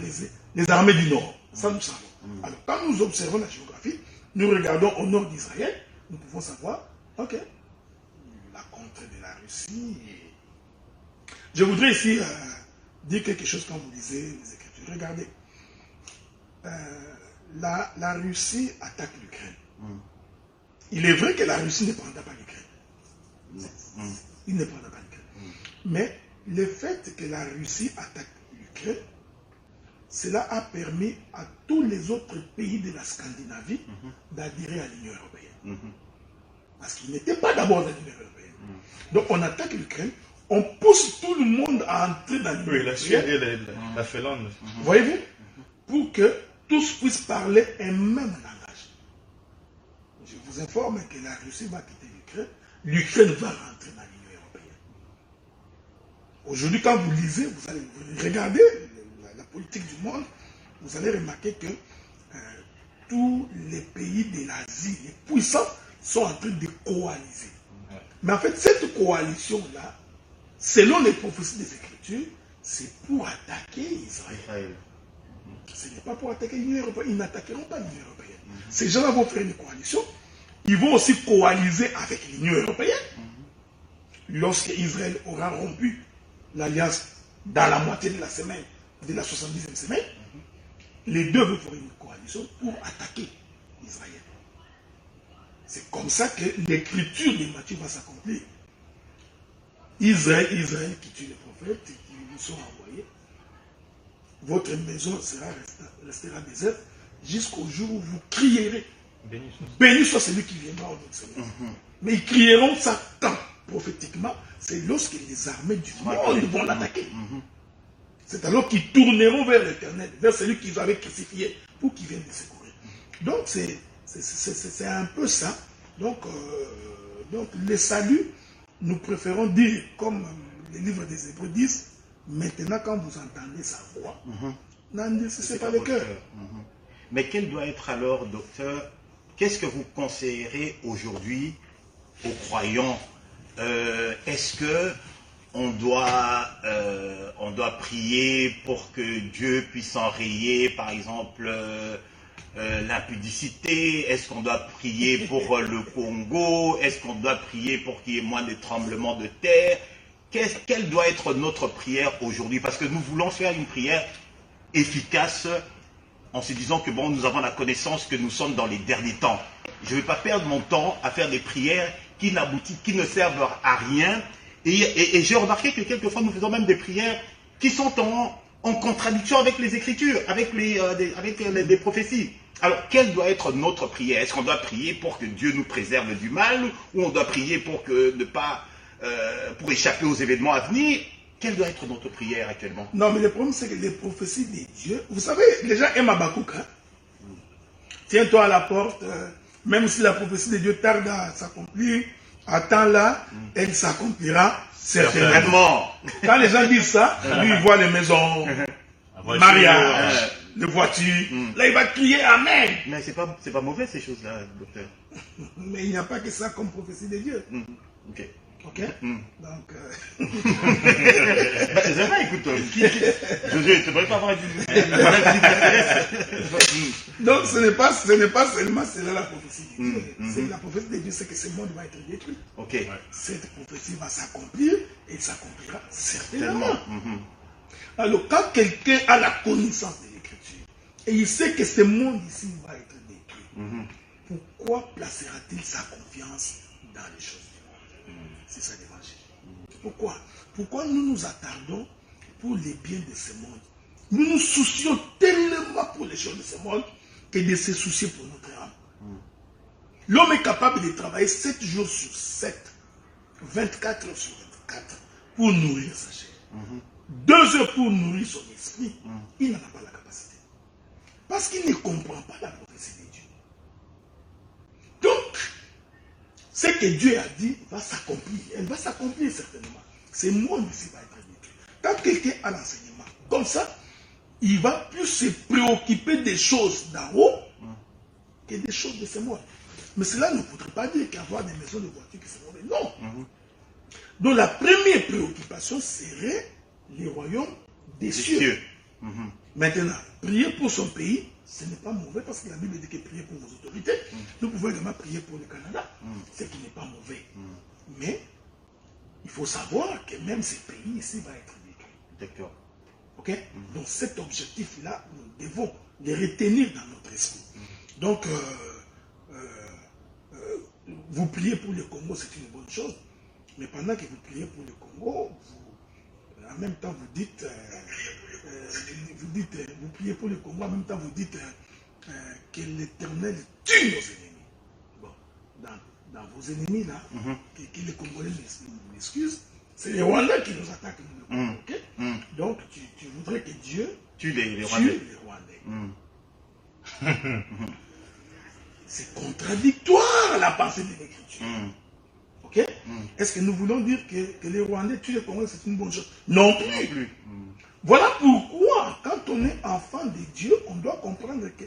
les armées du Nord. Ça, nous savons. Alors, quand nous observons la géographie, nous regardons au nord d'Israël, nous pouvons savoir, ok, la contrée de la Russie. Je voudrais ici dire quelque chose quand vous lisez les Écritures. Regardez. La Russie attaque l'Ukraine. Il est vrai que la Russie ne prendra pas l'Ukraine. Il ne prendra pas l'Ukraine. Mais le fait que la Russie attaque l'Ukraine, cela a permis à tous les autres pays de la Scandinavie d'adhérer à l'Union européenne. Parce qu'ils n'étaient pas d'abord dans l'Union européenne. Donc on attaque l'Ukraine, on pousse tout le monde à entrer dans l'Union européenne. La Suède et la Finlande. Voyez-vous? Pour que tous puissent parler un même langage. Je vous informe que la Russie va quitter l'Ukraine, l'Ukraine va rentrer dans l'Union européenne. Aujourd'hui, quand vous lisez, vous allez regarder la politique du monde, vous allez remarquer que tous les pays de l'Asie, les puissants, sont en train de coaliser. Mais en fait, cette coalition-là, selon les prophéties des Écritures, c'est pour attaquer Israël. Ce n'est pas pour attaquer l'Union européenne. Ils n'attaqueront pas l'Union européenne. Ces gens-là vont faire une coalition. Ils vont aussi coaliser avec l'Union européenne. Lorsque Israël aura rompu l'alliance dans la moitié de la semaine, de la 70e semaine, les deux vont faire une coalition pour attaquer Israël. C'est comme ça que l'écriture de Matthieu va s'accomplir. Israël qui tue les prophètes, qui nous sont envoyés. Votre maison restera déserte jusqu'au jour où vous crierez. Béni soit celui qui viendra au nom du Seigneur. Mais ils crieront ça quand, prophétiquement, c'est lorsque les armées du monde vont l'attaquer. C'est alors qu'ils tourneront vers l'Éternel, vers celui qu'ils avaient crucifié, pour qu'il vienne les secourir. Donc c'est un peu ça. Donc le salut, nous préférons dire, comme les livres des Hébreux disent, maintenant quand vous entendez sa voix, n'endurcissez pas le cœur. Mais quel doit être alors, docteur, qu'est-ce que vous conseillerez aujourd'hui aux croyants? Est-ce que on doit prier pour que Dieu puisse enrayer, par exemple, l'impudicité? Est-ce qu'on doit prier pour le Congo? Est-ce qu'on doit prier pour qu'il y ait moins de tremblements de terre? Quelle doit être notre prière aujourd'hui? Parce que nous voulons faire une prière efficace en se disant que bon, nous avons la connaissance que nous sommes dans les derniers temps. Je ne vais pas perdre mon temps à faire des prières qui n'aboutissent, qui ne servent à rien. Et j'ai remarqué que quelquefois nous faisons même des prières qui sont en contradiction avec les Écritures, avec les prophéties. Alors, quelle doit être notre prière? Est-ce qu'on doit prier pour que Dieu nous préserve du mal, ou on doit prier pour pour échapper aux événements à venir? Quelle doit être notre prière actuellement? Non, mais le problème, c'est que les prophéties des dieux, vous savez, les gens aiment Habakkuk. Tiens-toi à la porte, même si la prophétie de Dieu tarde à s'accomplir, attends-la, elle s'accomplira certainement. Quand les gens disent ça, lui, il voit les maisons, mariage, les voitures. Là, il va crier Amen. Mais c'est pas mauvais ces choses-là, docteur. Mais il n'y a pas que ça comme prophétie de Dieu. Ok. Ok. Donc, Bah, c'est vrai, écoute, Josué, tu ne devrais pas avoir donc ce n'est pas seulement cela la prophétie de Dieu. C'est la prophétie de Dieu, c'est que ce monde va être détruit. Ok. Cette prophétie va s'accomplir et elle s'accomplira certainement. Tellement. Alors, quand quelqu'un a la connaissance de l'écriture et il sait que ce monde ici va être détruit, pourquoi placera-t-il sa confiance dans les choses du monde? C'est ça l'évangile. Pourquoi nous nous attardons pour les biens de ce monde? Nous nous soucions tellement pour les choses de ce monde que de se soucier pour notre âme. L'homme est capable de travailler 7 jours sur 7, 24 heures sur 24 pour nourrir sa chair. 2 heures pour nourrir son esprit. Il n'en a pas la capacité. Parce qu'il ne comprend pas la prophétie de Dieu. Donc, ce que Dieu a dit va s'accomplir. Elle va s'accomplir certainement. Ce monde ici va être détruit. Quand quelqu'un a l'enseignement comme ça, il va plus se préoccuper des choses d'en haut que des choses de ce monde. Mais cela ne voudrait pas dire qu'avoir des maisons de voitures qui sont mauvais. Non. Donc la première préoccupation serait les royaumes des cieux. Maintenant, prier pour son pays, ce n'est pas mauvais parce que la Bible dit que prier pour vos autorités. Nous pouvons également prier pour le Canada, ce qui n'est pas mauvais. Mais il faut savoir que même ces pays ici vont être détruits. D'accord. Ok? Donc cet objectif-là, nous devons les retenir dans notre esprit. Donc, vous priez pour le Congo, c'est une bonne chose. Mais pendant que vous priez pour le Congo, en même temps vous dites, vous priez pour le Congo, en même temps vous dites que l'Éternel tue nos ennemis. Bon, dans vos ennemis là, que les Congolais m'excusent, c'est les Rwandais qui nous attaquent. Okay? Donc tu voudrais que Dieu tue les Rwandais. C'est contradictoire la pensée de l'Écriture. Ok? Est-ce que nous voulons dire que les Rwandais tuent les Congolais, c'est une bonne chose? Non plus. Voilà pourquoi, quand on est enfant de Dieu, on doit comprendre que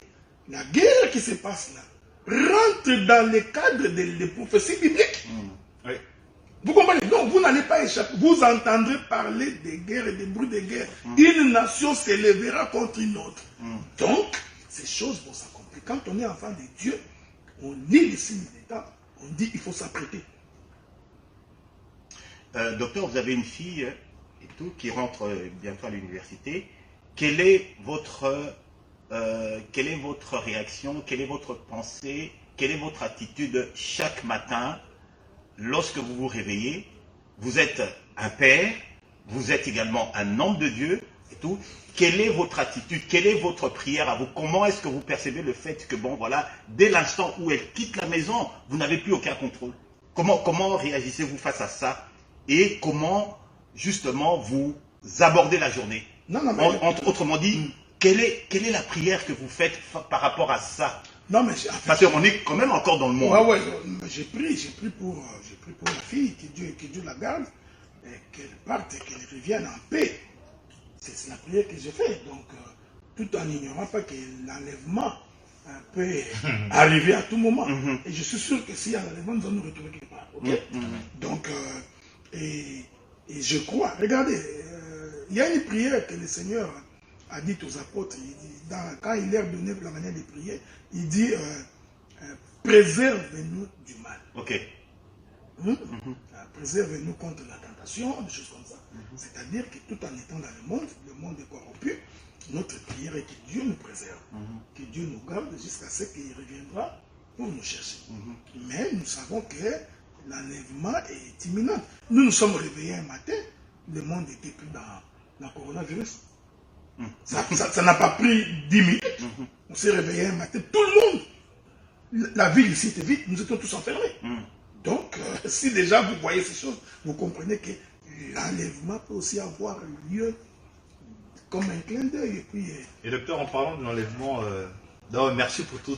la guerre qui se passe là rentre dans le cadre des prophéties bibliques. Oui. Vous comprenez? Donc vous n'allez pas échapper. Vous entendrez parler des guerres et des bruits de guerre. Une nation s'élèvera contre une autre. Donc, ces choses vont s'accomplir. Quand on est enfant de Dieu, on lit les signes des temps, on dit il faut s'apprêter. Docteur, vous avez une fille et tout qui rentre bientôt à l'université. Quelle est votre réaction, quelle est votre pensée, quelle est votre attitude chaque matin lorsque vous vous réveillez? Vous êtes un père, vous êtes également un homme de Dieu et tout. Quelle est votre attitude, quelle est votre prière à vous? Comment est-ce que vous percevez le fait que, bon, voilà, dès l'instant où elle quitte la maison, vous n'avez plus aucun contrôle? Comment réagissez-vous face à ça? Et comment, justement, vous abordez la journée? Autrement dit, quelle est la prière que vous faites par rapport à ça? Non, mais parce qu'on est quand même encore dans le monde. Ouais, j'ai pris pour la fille, que Dieu la garde, et qu'elle parte et qu'elle revienne en paix. C'est la prière que j'ai faite. Donc, tout en ignorant pas que l'enlèvement peut arriver à tout moment. Et je suis sûr que s'il y a l'enlèvement, nous allons nous retrouver quelque part. Okay? Donc, et je crois, regardez, il y a une prière que le Seigneur a dite aux apôtres. Il dit, quand il leur donnait la manière de prier, il dit préserve-nous du mal. Ok. Préserve-nous contre la tentation, des choses comme ça. C'est-à-dire que tout en étant dans le monde est corrompu, notre prière est que Dieu nous préserve, que Dieu nous garde jusqu'à ce qu'il reviendra pour nous chercher. Mais nous savons que l'enlèvement est imminent. Nous nous sommes réveillés un matin, le monde était plus dans la coronavirus. Ça n'a pas pris 10 minutes. On s'est réveillé un matin, tout le monde, la ville ici était vide, nous étions tous enfermés. Donc, si déjà vous voyez ces choses, vous comprenez que l'enlèvement peut aussi avoir lieu comme un clin d'œil. Et docteur, en parlant de l'enlèvement, merci pour tout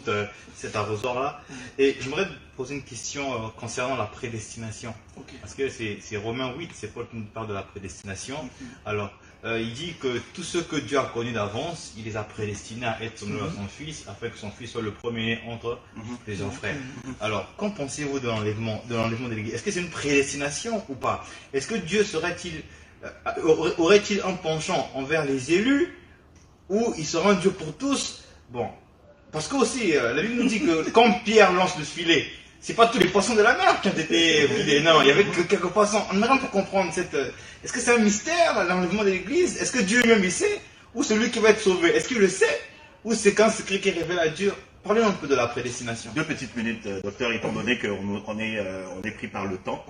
cet arrosoir-là. Et j'aimerais poser une question concernant la prédestination. Parce que c'est Romains 8, c'est Paul qui nous parle de la prédestination. Alors, il dit que tous ceux que Dieu a connus d'avance, il les a prédestinés à être semblable à son fils, afin que son fils soit le premier entre plusieurs frères. Alors, qu'en pensez-vous de l'enlèvement de l'Église? Est-ce que c'est une prédestination ou pas? Est-ce que Dieu aurait-il un penchant envers les élus, ou il sera un Dieu pour tous? Bon, parce que aussi, la Bible nous dit que quand Pierre lance le filet, c'est pas tous les poissons de la mer qui ont été vidés, non, il y avait que quelques poissons. On aimerait pour comprendre est-ce que c'est un mystère, l'enlèvement de l'Église? Est-ce que Dieu lui-même il sait? Ou celui qui va être sauvé, est-ce qu'il le sait? Ou c'est qu'un secret qui révèle à Dieu? Parlez un peu de la prédestination. 2 petites minutes, docteur, étant donné qu'on est pris par le temps.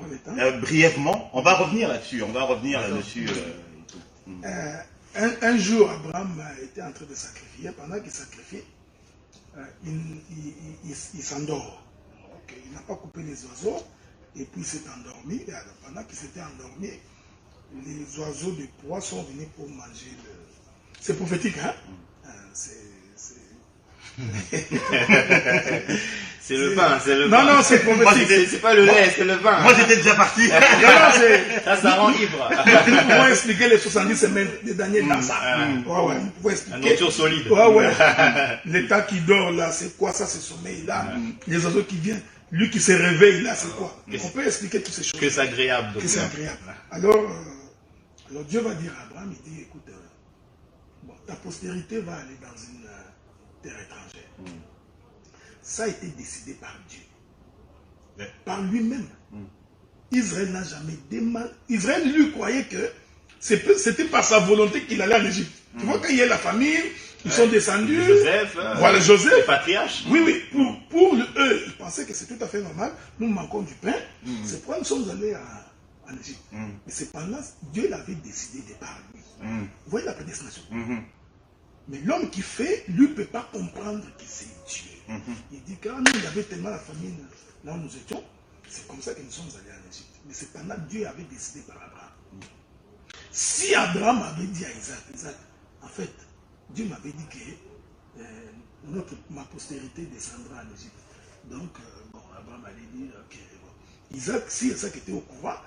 Brièvement, on va revenir là-dessus. Un jour, Abraham était en train de sacrifier. Pendant qu'il sacrifiait, il s'endort. Okay. Il n'a pas coupé les oiseaux et puis il s'est endormi. Et alors, pendant qu'il s'était endormi, les oiseaux de proie sont venus pour manger le... C'est prophétique, hein? C'est le pain, c'est le pain. Non, c'est prophétique. C'est pas le lait, c'est le pain. Moi, j'étais déjà parti. Ça rend ivre. Nous pouvons expliquer les 70 semaines de Daniel dans ça. Ouais, nous pouvons expliquer. La nourriture solide. Ouais. L'état qui dort là, c'est quoi ça, ce sommeil là? Les oiseaux qui viennent, lui qui se réveille là, c'est quoi? On peut expliquer toutes ces choses. Que c'est agréable. Que c'est agréable. Alors Dieu va dire à Abraham, il dit, écoute, ta postérité va aller dans une terre étrangère. Ça a été décidé par Dieu. Par lui-même. Israël n'a jamais démarré. Israël, lui, croyait que c'était par sa volonté qu'il allait en Égypte. Tu vois, quand il y a la famille, ils sont descendus. Joseph. Voilà, Joseph. Les patriarches. Oui. Pour eux, ils pensaient que c'est tout à fait normal. Nous manquons du pain. C'est pourquoi nous sommes allés en Égypte. Mais cependant, Dieu l'avait décidé de par lui. Vous voyez la prédestination. Mais l'homme qui fait, lui, ne peut pas comprendre que c'est Dieu. Il dit que nous, il y avait tellement la famine là où nous étions, c'est comme ça que nous sommes allés en Égypte. Mais cependant, Dieu avait décidé par Abraham. Si Abraham avait dit à Isaac, en fait, Dieu m'avait dit que ma postérité descendra en Égypte. Donc, Abraham allait dire, ok, Isaac, si Isaac était au courant,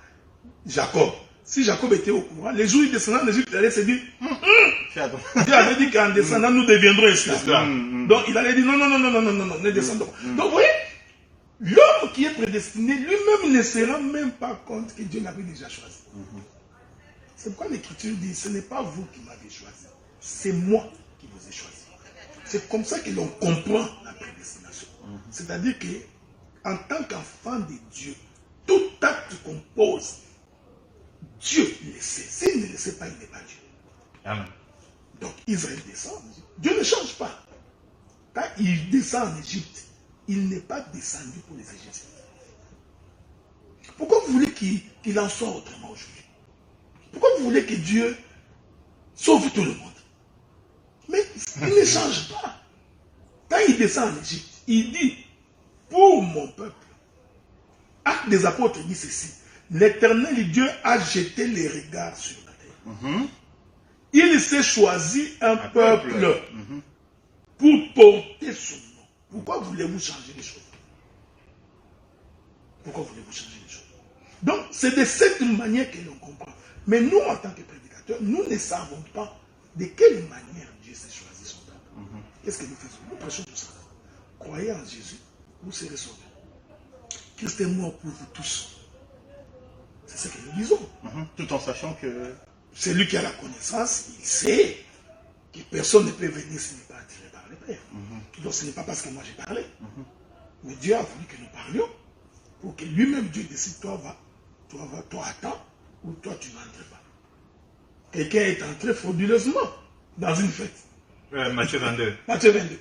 si Jacob était au courant, les jours où il descendait en Égypte, il allait se dire, Dieu avait dit qu'en descendant, nous deviendrons esclaves. Donc il allait dire, non, ne descendons pas. Donc vous voyez, l'homme qui est prédestiné, lui-même ne se rend même pas compte que Dieu l'avait déjà choisi. C'est pourquoi l'Écriture dit, ce n'est pas vous qui m'avez choisi, c'est moi qui vous ai choisi. C'est comme ça que l'on comprend la prédestination. C'est-à-dire qu'en tant qu'enfant de Dieu, tout acte qu'on pose, Dieu le sait. S'il ne le sait pas, il n'est pas Dieu. Amen. Donc Israël descend en Égypte. Dieu ne change pas. Quand il descend en Égypte, il n'est pas descendu pour les Égyptiens. Pourquoi vous voulez qu'il en soit autrement aujourd'hui? Pourquoi vous voulez que Dieu sauve tout le monde? Mais il ne change pas. Quand il descend en Égypte, il dit, pour mon peuple, Acte des Apôtres dit ceci, l'Éternel Dieu a jeté les regards sur la terre. Il s'est choisi un peuple pour porter son nom. Pourquoi voulez-vous changer les choses? Pourquoi voulez-vous changer les choses? Donc, c'est de cette manière que l'on comprend. Mais nous, en tant que prédicateurs, nous ne savons pas de quelle manière Dieu s'est choisi son peuple. Qu'est-ce que nous faisons? Nous prêchons tout ça. Croyez en Jésus, vous serez sauvés. Christ est mort pour vous tous. C'est ce que nous disons. Tout en sachant que... C'est lui qui a la connaissance, il sait que personne ne peut venir s'il n'est pas attiré par le Père. Donc ce n'est pas parce que moi j'ai parlé. Mais Dieu a voulu que nous parlions pour que lui-même Dieu décide, toi attends, ou toi tu n'entres pas. Quelqu'un est entré frauduleusement dans une fête. Matthieu 22. Matthieu 22.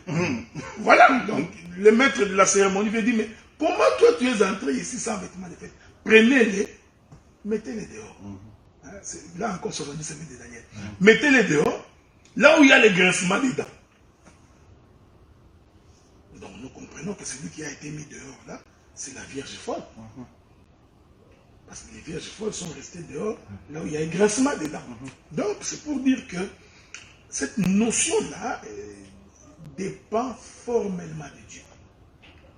Voilà, donc le maître de la cérémonie veut dire, mais comment toi tu es entré ici sans vêtements de fête? Prenez-les, mettez-les dehors. Là encore, 70 semaines de Daniel. Mettez-les dehors, là où il y a les grincements des dents. Donc nous comprenons que celui qui a été mis dehors là, c'est la Vierge folle. Parce que les Vierges folles sont restées dehors, là où il y a les grincements des dents. Donc c'est pour dire que cette notion-là dépend formellement de Dieu.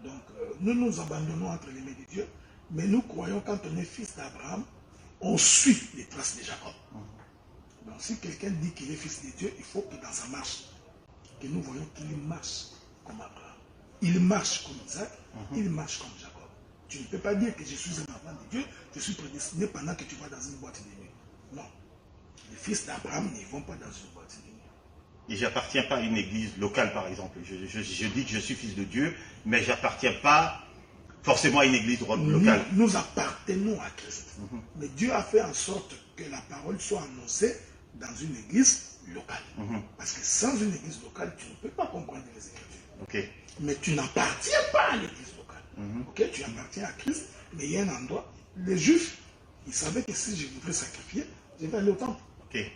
Donc nous nous abandonnons entre les mains de Dieu, mais nous croyons quand on est fils d'Abraham, on suit les traces de Jacob. Donc si quelqu'un dit qu'il est fils de Dieu, il faut que dans sa marche, que nous voyons qu'il marche comme Abraham. Il marche comme Isaac, il marche comme Jacob. Tu ne peux pas dire que je suis un enfant de Dieu, je suis prédestiné pendant que tu vas dans une boîte de nuit. Non. Les fils d'Abraham ne vont pas dans une boîte de nuit. Et j'appartiens pas à une église locale, par exemple. Je dis que je suis fils de Dieu, mais j'appartiens pas forcément à une église locale. Nous appartenons à Christ. Mais Dieu a fait en sorte que la parole soit annoncée dans une église locale. Parce que sans une église locale, tu ne peux pas comprendre les Écritures. Okay. Mais tu n'appartiens pas à l'église locale. Okay? Tu appartiens à Christ, mais il y a un endroit. Les Juifs, ils savaient que si je voudrais sacrifier, je vais aller au temple. Okay.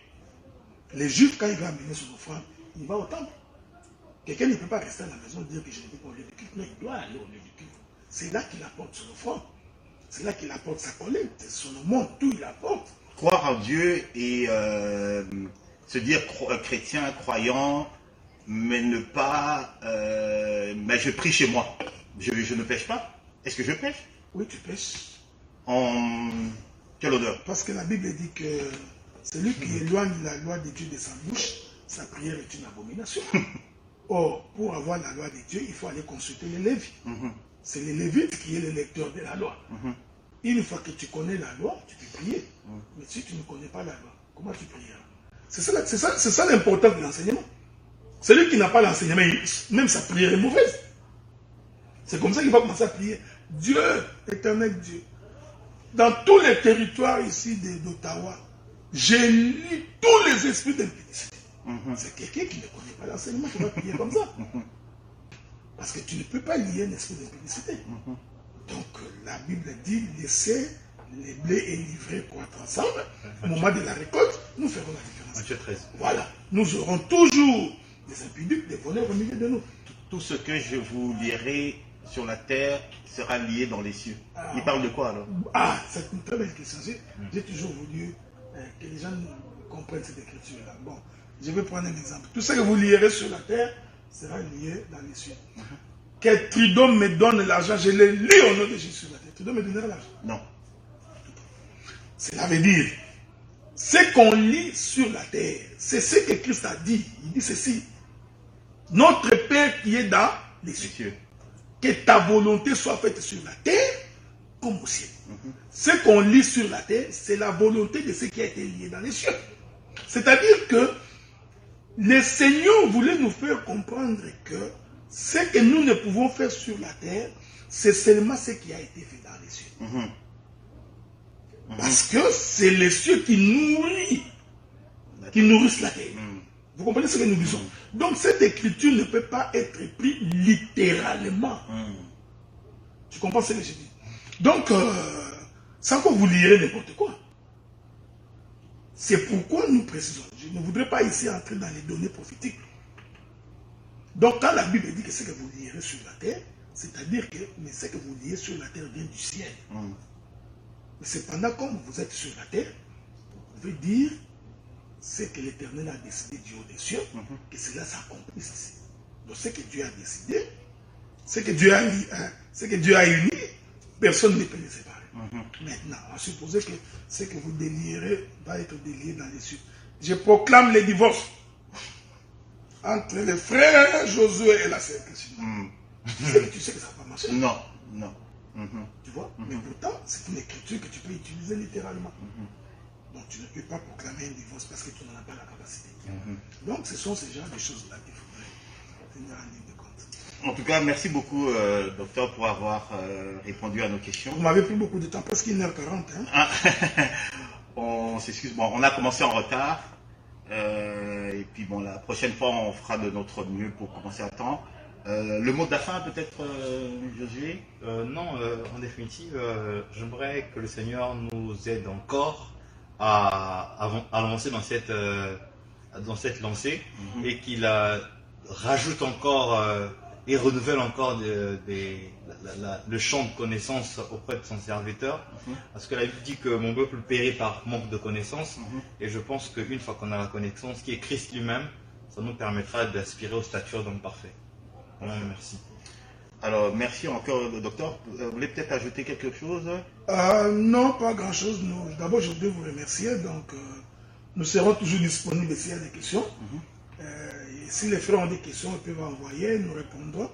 Les Juifs, quand ils vont amener son offrande, il va au temple. Quelqu'un ne peut pas rester à la maison et dire que je ne vais pas au lieu de culte. Non, il doit aller au lieu du culte. C'est là qu'il apporte son offrande. C'est là qu'il apporte sa collecte, son aumône, tout il apporte. Croire en Dieu et se dire chrétien, croyant, mais ne pas... mais je prie chez moi. Je ne pêche pas. Est-ce que je pêche? Oui, tu pêches. En quelle odeur? Parce que la Bible dit que celui qui éloigne la loi de Dieu de sa bouche, sa prière est une abomination. Or, pour avoir la loi de Dieu, il faut aller consulter les Lévites. C'est les Lévites qui est le lecteur de la loi. Une fois que tu connais la loi, tu peux prier. Mais si tu ne connais pas la loi, comment tu prieras? C'est ça l'importance de l'enseignement. Celui qui n'a pas l'enseignement, même sa prière est mauvaise. C'est comme ça qu'il va commencer à prier. Dieu, éternel Dieu. Dans tous les territoires ici d'Ottawa, j'ai lu tous les esprits d'impudicité. C'est quelqu'un qui ne connaît pas l'enseignement qui va prier comme ça. Parce que tu ne peux pas lier un esprit d'impudicité. Donc la Bible dit, laissez les blés et l'ivraie croître ensemble. Au moment de la récolte, nous ferons la différence. Matthieu 13. Voilà. Nous aurons toujours des impudiques, des voleurs au milieu de nous. Tout ce que je vous lierai sur la terre sera lié dans les cieux. Il parle de quoi alors? C'est une très belle question. J'ai toujours voulu que les gens comprennent cette écriture-là. Bon, je vais prendre un exemple. Tout ce que vous lierez sur la terre sera lié dans les cieux. Que Tridon me donne l'argent, je le lis au nom de Jésus sur la terre. Tridon me donnera l'argent? Non. Cela veut dire, ce qu'on lit sur la terre, c'est ce que Christ a dit. Il dit ceci. Notre Père qui est dans les cieux. Que ta volonté soit faite sur la terre comme au ciel. Ce qu'on lit sur la terre, c'est la volonté de ce qui a été lié dans les cieux. C'est-à-dire que le Seigneur voulait nous faire comprendre que ce que nous ne pouvons faire sur la terre, c'est seulement ce qui a été fait dans les cieux. Parce que c'est les cieux qui nourrissent la terre. Vous comprenez ce que nous disons? Donc cette écriture ne peut pas être prise littéralement. Tu comprends ce que je dis? Donc, sans que vous lirez n'importe quoi. C'est pourquoi nous précisons. Je ne voudrais pas ici entrer dans les données prophétiques. Donc quand la Bible dit que ce que vous lirez sur la terre, c'est-à-dire que mais ce que vous liez sur la terre vient du ciel. Mais cependant, comme vous êtes sur la terre, vous pouvez dire ce que l'Éternel a décidé du haut des cieux, que cela s'accomplisse ici. Donc ce que Dieu a décidé, ce que Dieu a uni, personne ne peut les séparer. Maintenant, on suppose que ce que vous délierez va être délié dans les cieux. Je proclame le divorce entre les frères Josué et la sœur Christine. Tu sais que ça va pas marcher. Non. Tu vois? Mais pourtant, c'est une écriture que tu peux utiliser littéralement. Donc tu ne peux pas proclamer un divorce parce que tu n'en as pas la capacité. Donc ce sont ces genres de choses-là qu'il faudrait tenir en ligne de compte. En tout cas, merci beaucoup, docteur, pour avoir répondu à nos questions. Vous m'avez pris beaucoup de temps, presque 1h40. On s'excuse, bon, on a commencé en retard. Et puis bon, la prochaine fois, on fera de notre mieux pour commencer à temps. Le mot de la fin, peut-être, Josué? Non, en définitive, j'aimerais que le Seigneur nous aide encore à avancer dans cette lancée et qu'il rajoute encore et renouvelle encore le champ de connaissances auprès de son serviteur. Parce que la Bible dit que mon peuple périt par manque de connaissances. Et je pense qu'une fois qu'on a la connaissance qui est Christ lui-même, ça nous permettra d'aspirer aux statures d'homme parfait. Voilà, merci. Alors, merci encore, docteur. Vous voulez peut-être ajouter quelque chose? Non, pas grand-chose. D'abord, je voudrais vous remercier. Donc, Nous serons toujours disponibles s'il y a des questions. Et si les frères ont des questions, ils peuvent envoyer, nous répondrons.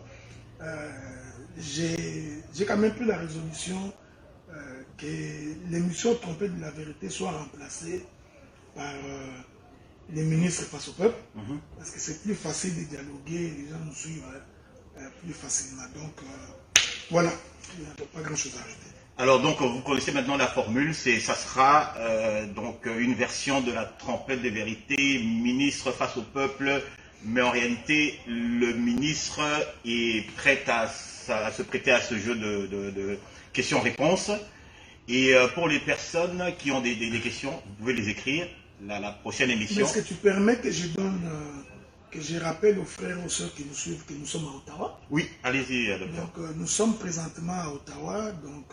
J'ai quand même pris la résolution que l'émission Trompette de la vérité soit remplacée par les ministres face au peuple, parce que c'est plus facile de dialoguer, les gens nous suivent plus facilement. Donc voilà, il n'y a pas grand chose à ajouter. Alors donc vous connaissez maintenant la formule, ça sera donc une version de la trompette de vérité, ministre face au peuple, mais en réalité le ministre est prêt à se prêter à ce jeu de questions-réponses. Et pour les personnes qui ont des questions, vous pouvez les écrire la prochaine émission. Est-ce que tu permets que je donne, que je rappelle aux frères et aux sœurs qui nous suivent que nous sommes à Ottawa? Oui, allez-y, docteur. Donc nous sommes présentement à Ottawa, donc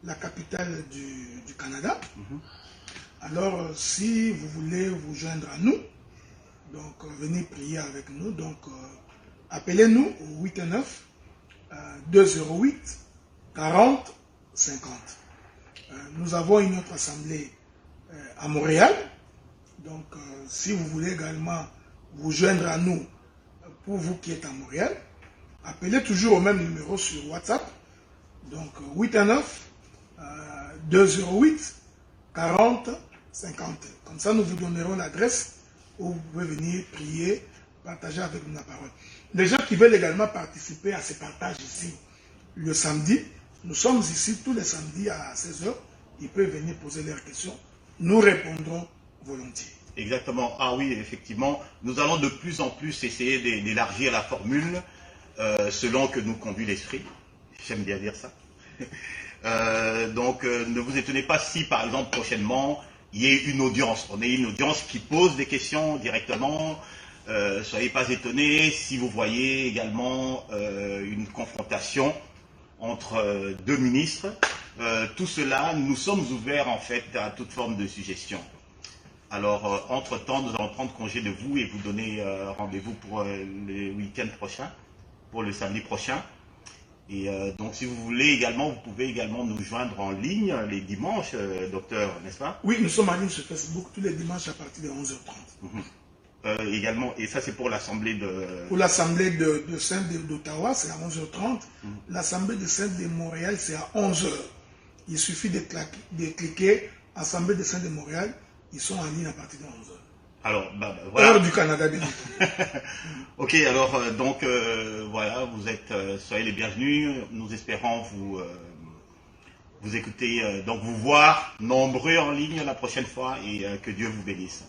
la capitale du Canada. Alors si vous voulez vous joindre à nous, donc venez prier avec nous, donc appelez-nous au 89 208 40 50. Nous avons une autre assemblée à Montréal. Donc, si vous voulez également vous joindre à nous, pour vous qui êtes à Montréal, appelez toujours au même numéro sur WhatsApp. Donc, 89 208 40 50. Comme ça, nous vous donnerons l'adresse où vous pouvez venir prier, partager avec nous la parole. Les gens qui veulent également participer à ces partages ici, le samedi, nous sommes ici tous les samedis à 16 h. Ils peuvent venir poser leurs questions. Nous répondrons volontiers. Exactement. Ah oui, effectivement. Nous allons de plus en plus essayer d'élargir la formule selon que nous conduit l'esprit. J'aime bien dire ça. Donc, ne vous étonnez pas si, par exemple, prochainement, il y ait une audience. On ait une audience qui pose des questions directement. Soyez pas étonnés si vous voyez également une confrontation entre deux ministres. Tout cela, nous sommes ouverts en fait à toute forme de suggestion. Alors, entre-temps, nous allons prendre congé de vous et vous donner rendez-vous pour le week-end prochain, pour le samedi prochain. Et donc, si vous voulez également, vous pouvez également nous joindre en ligne les dimanches, docteur, n'est-ce pas? Oui, nous sommes en ligne sur Facebook tous les dimanches à partir de 11h30. Également, et ça c'est pour l'assemblée de... Pour l'assemblée de Sainte d'Ottawa, c'est à 11h30. L'assemblée de Sainte de Montréal, c'est à 11h. Il suffit de cliquer Assemblée de Sainte de Montréal. Ils sont en ligne à partir de 11h. Alors, voilà. Heure du Canada, bien Ok, alors, donc, voilà, vous êtes, soyez les bienvenus. Nous espérons vous écouter, donc vous voir nombreux en ligne la prochaine fois et que Dieu vous bénisse.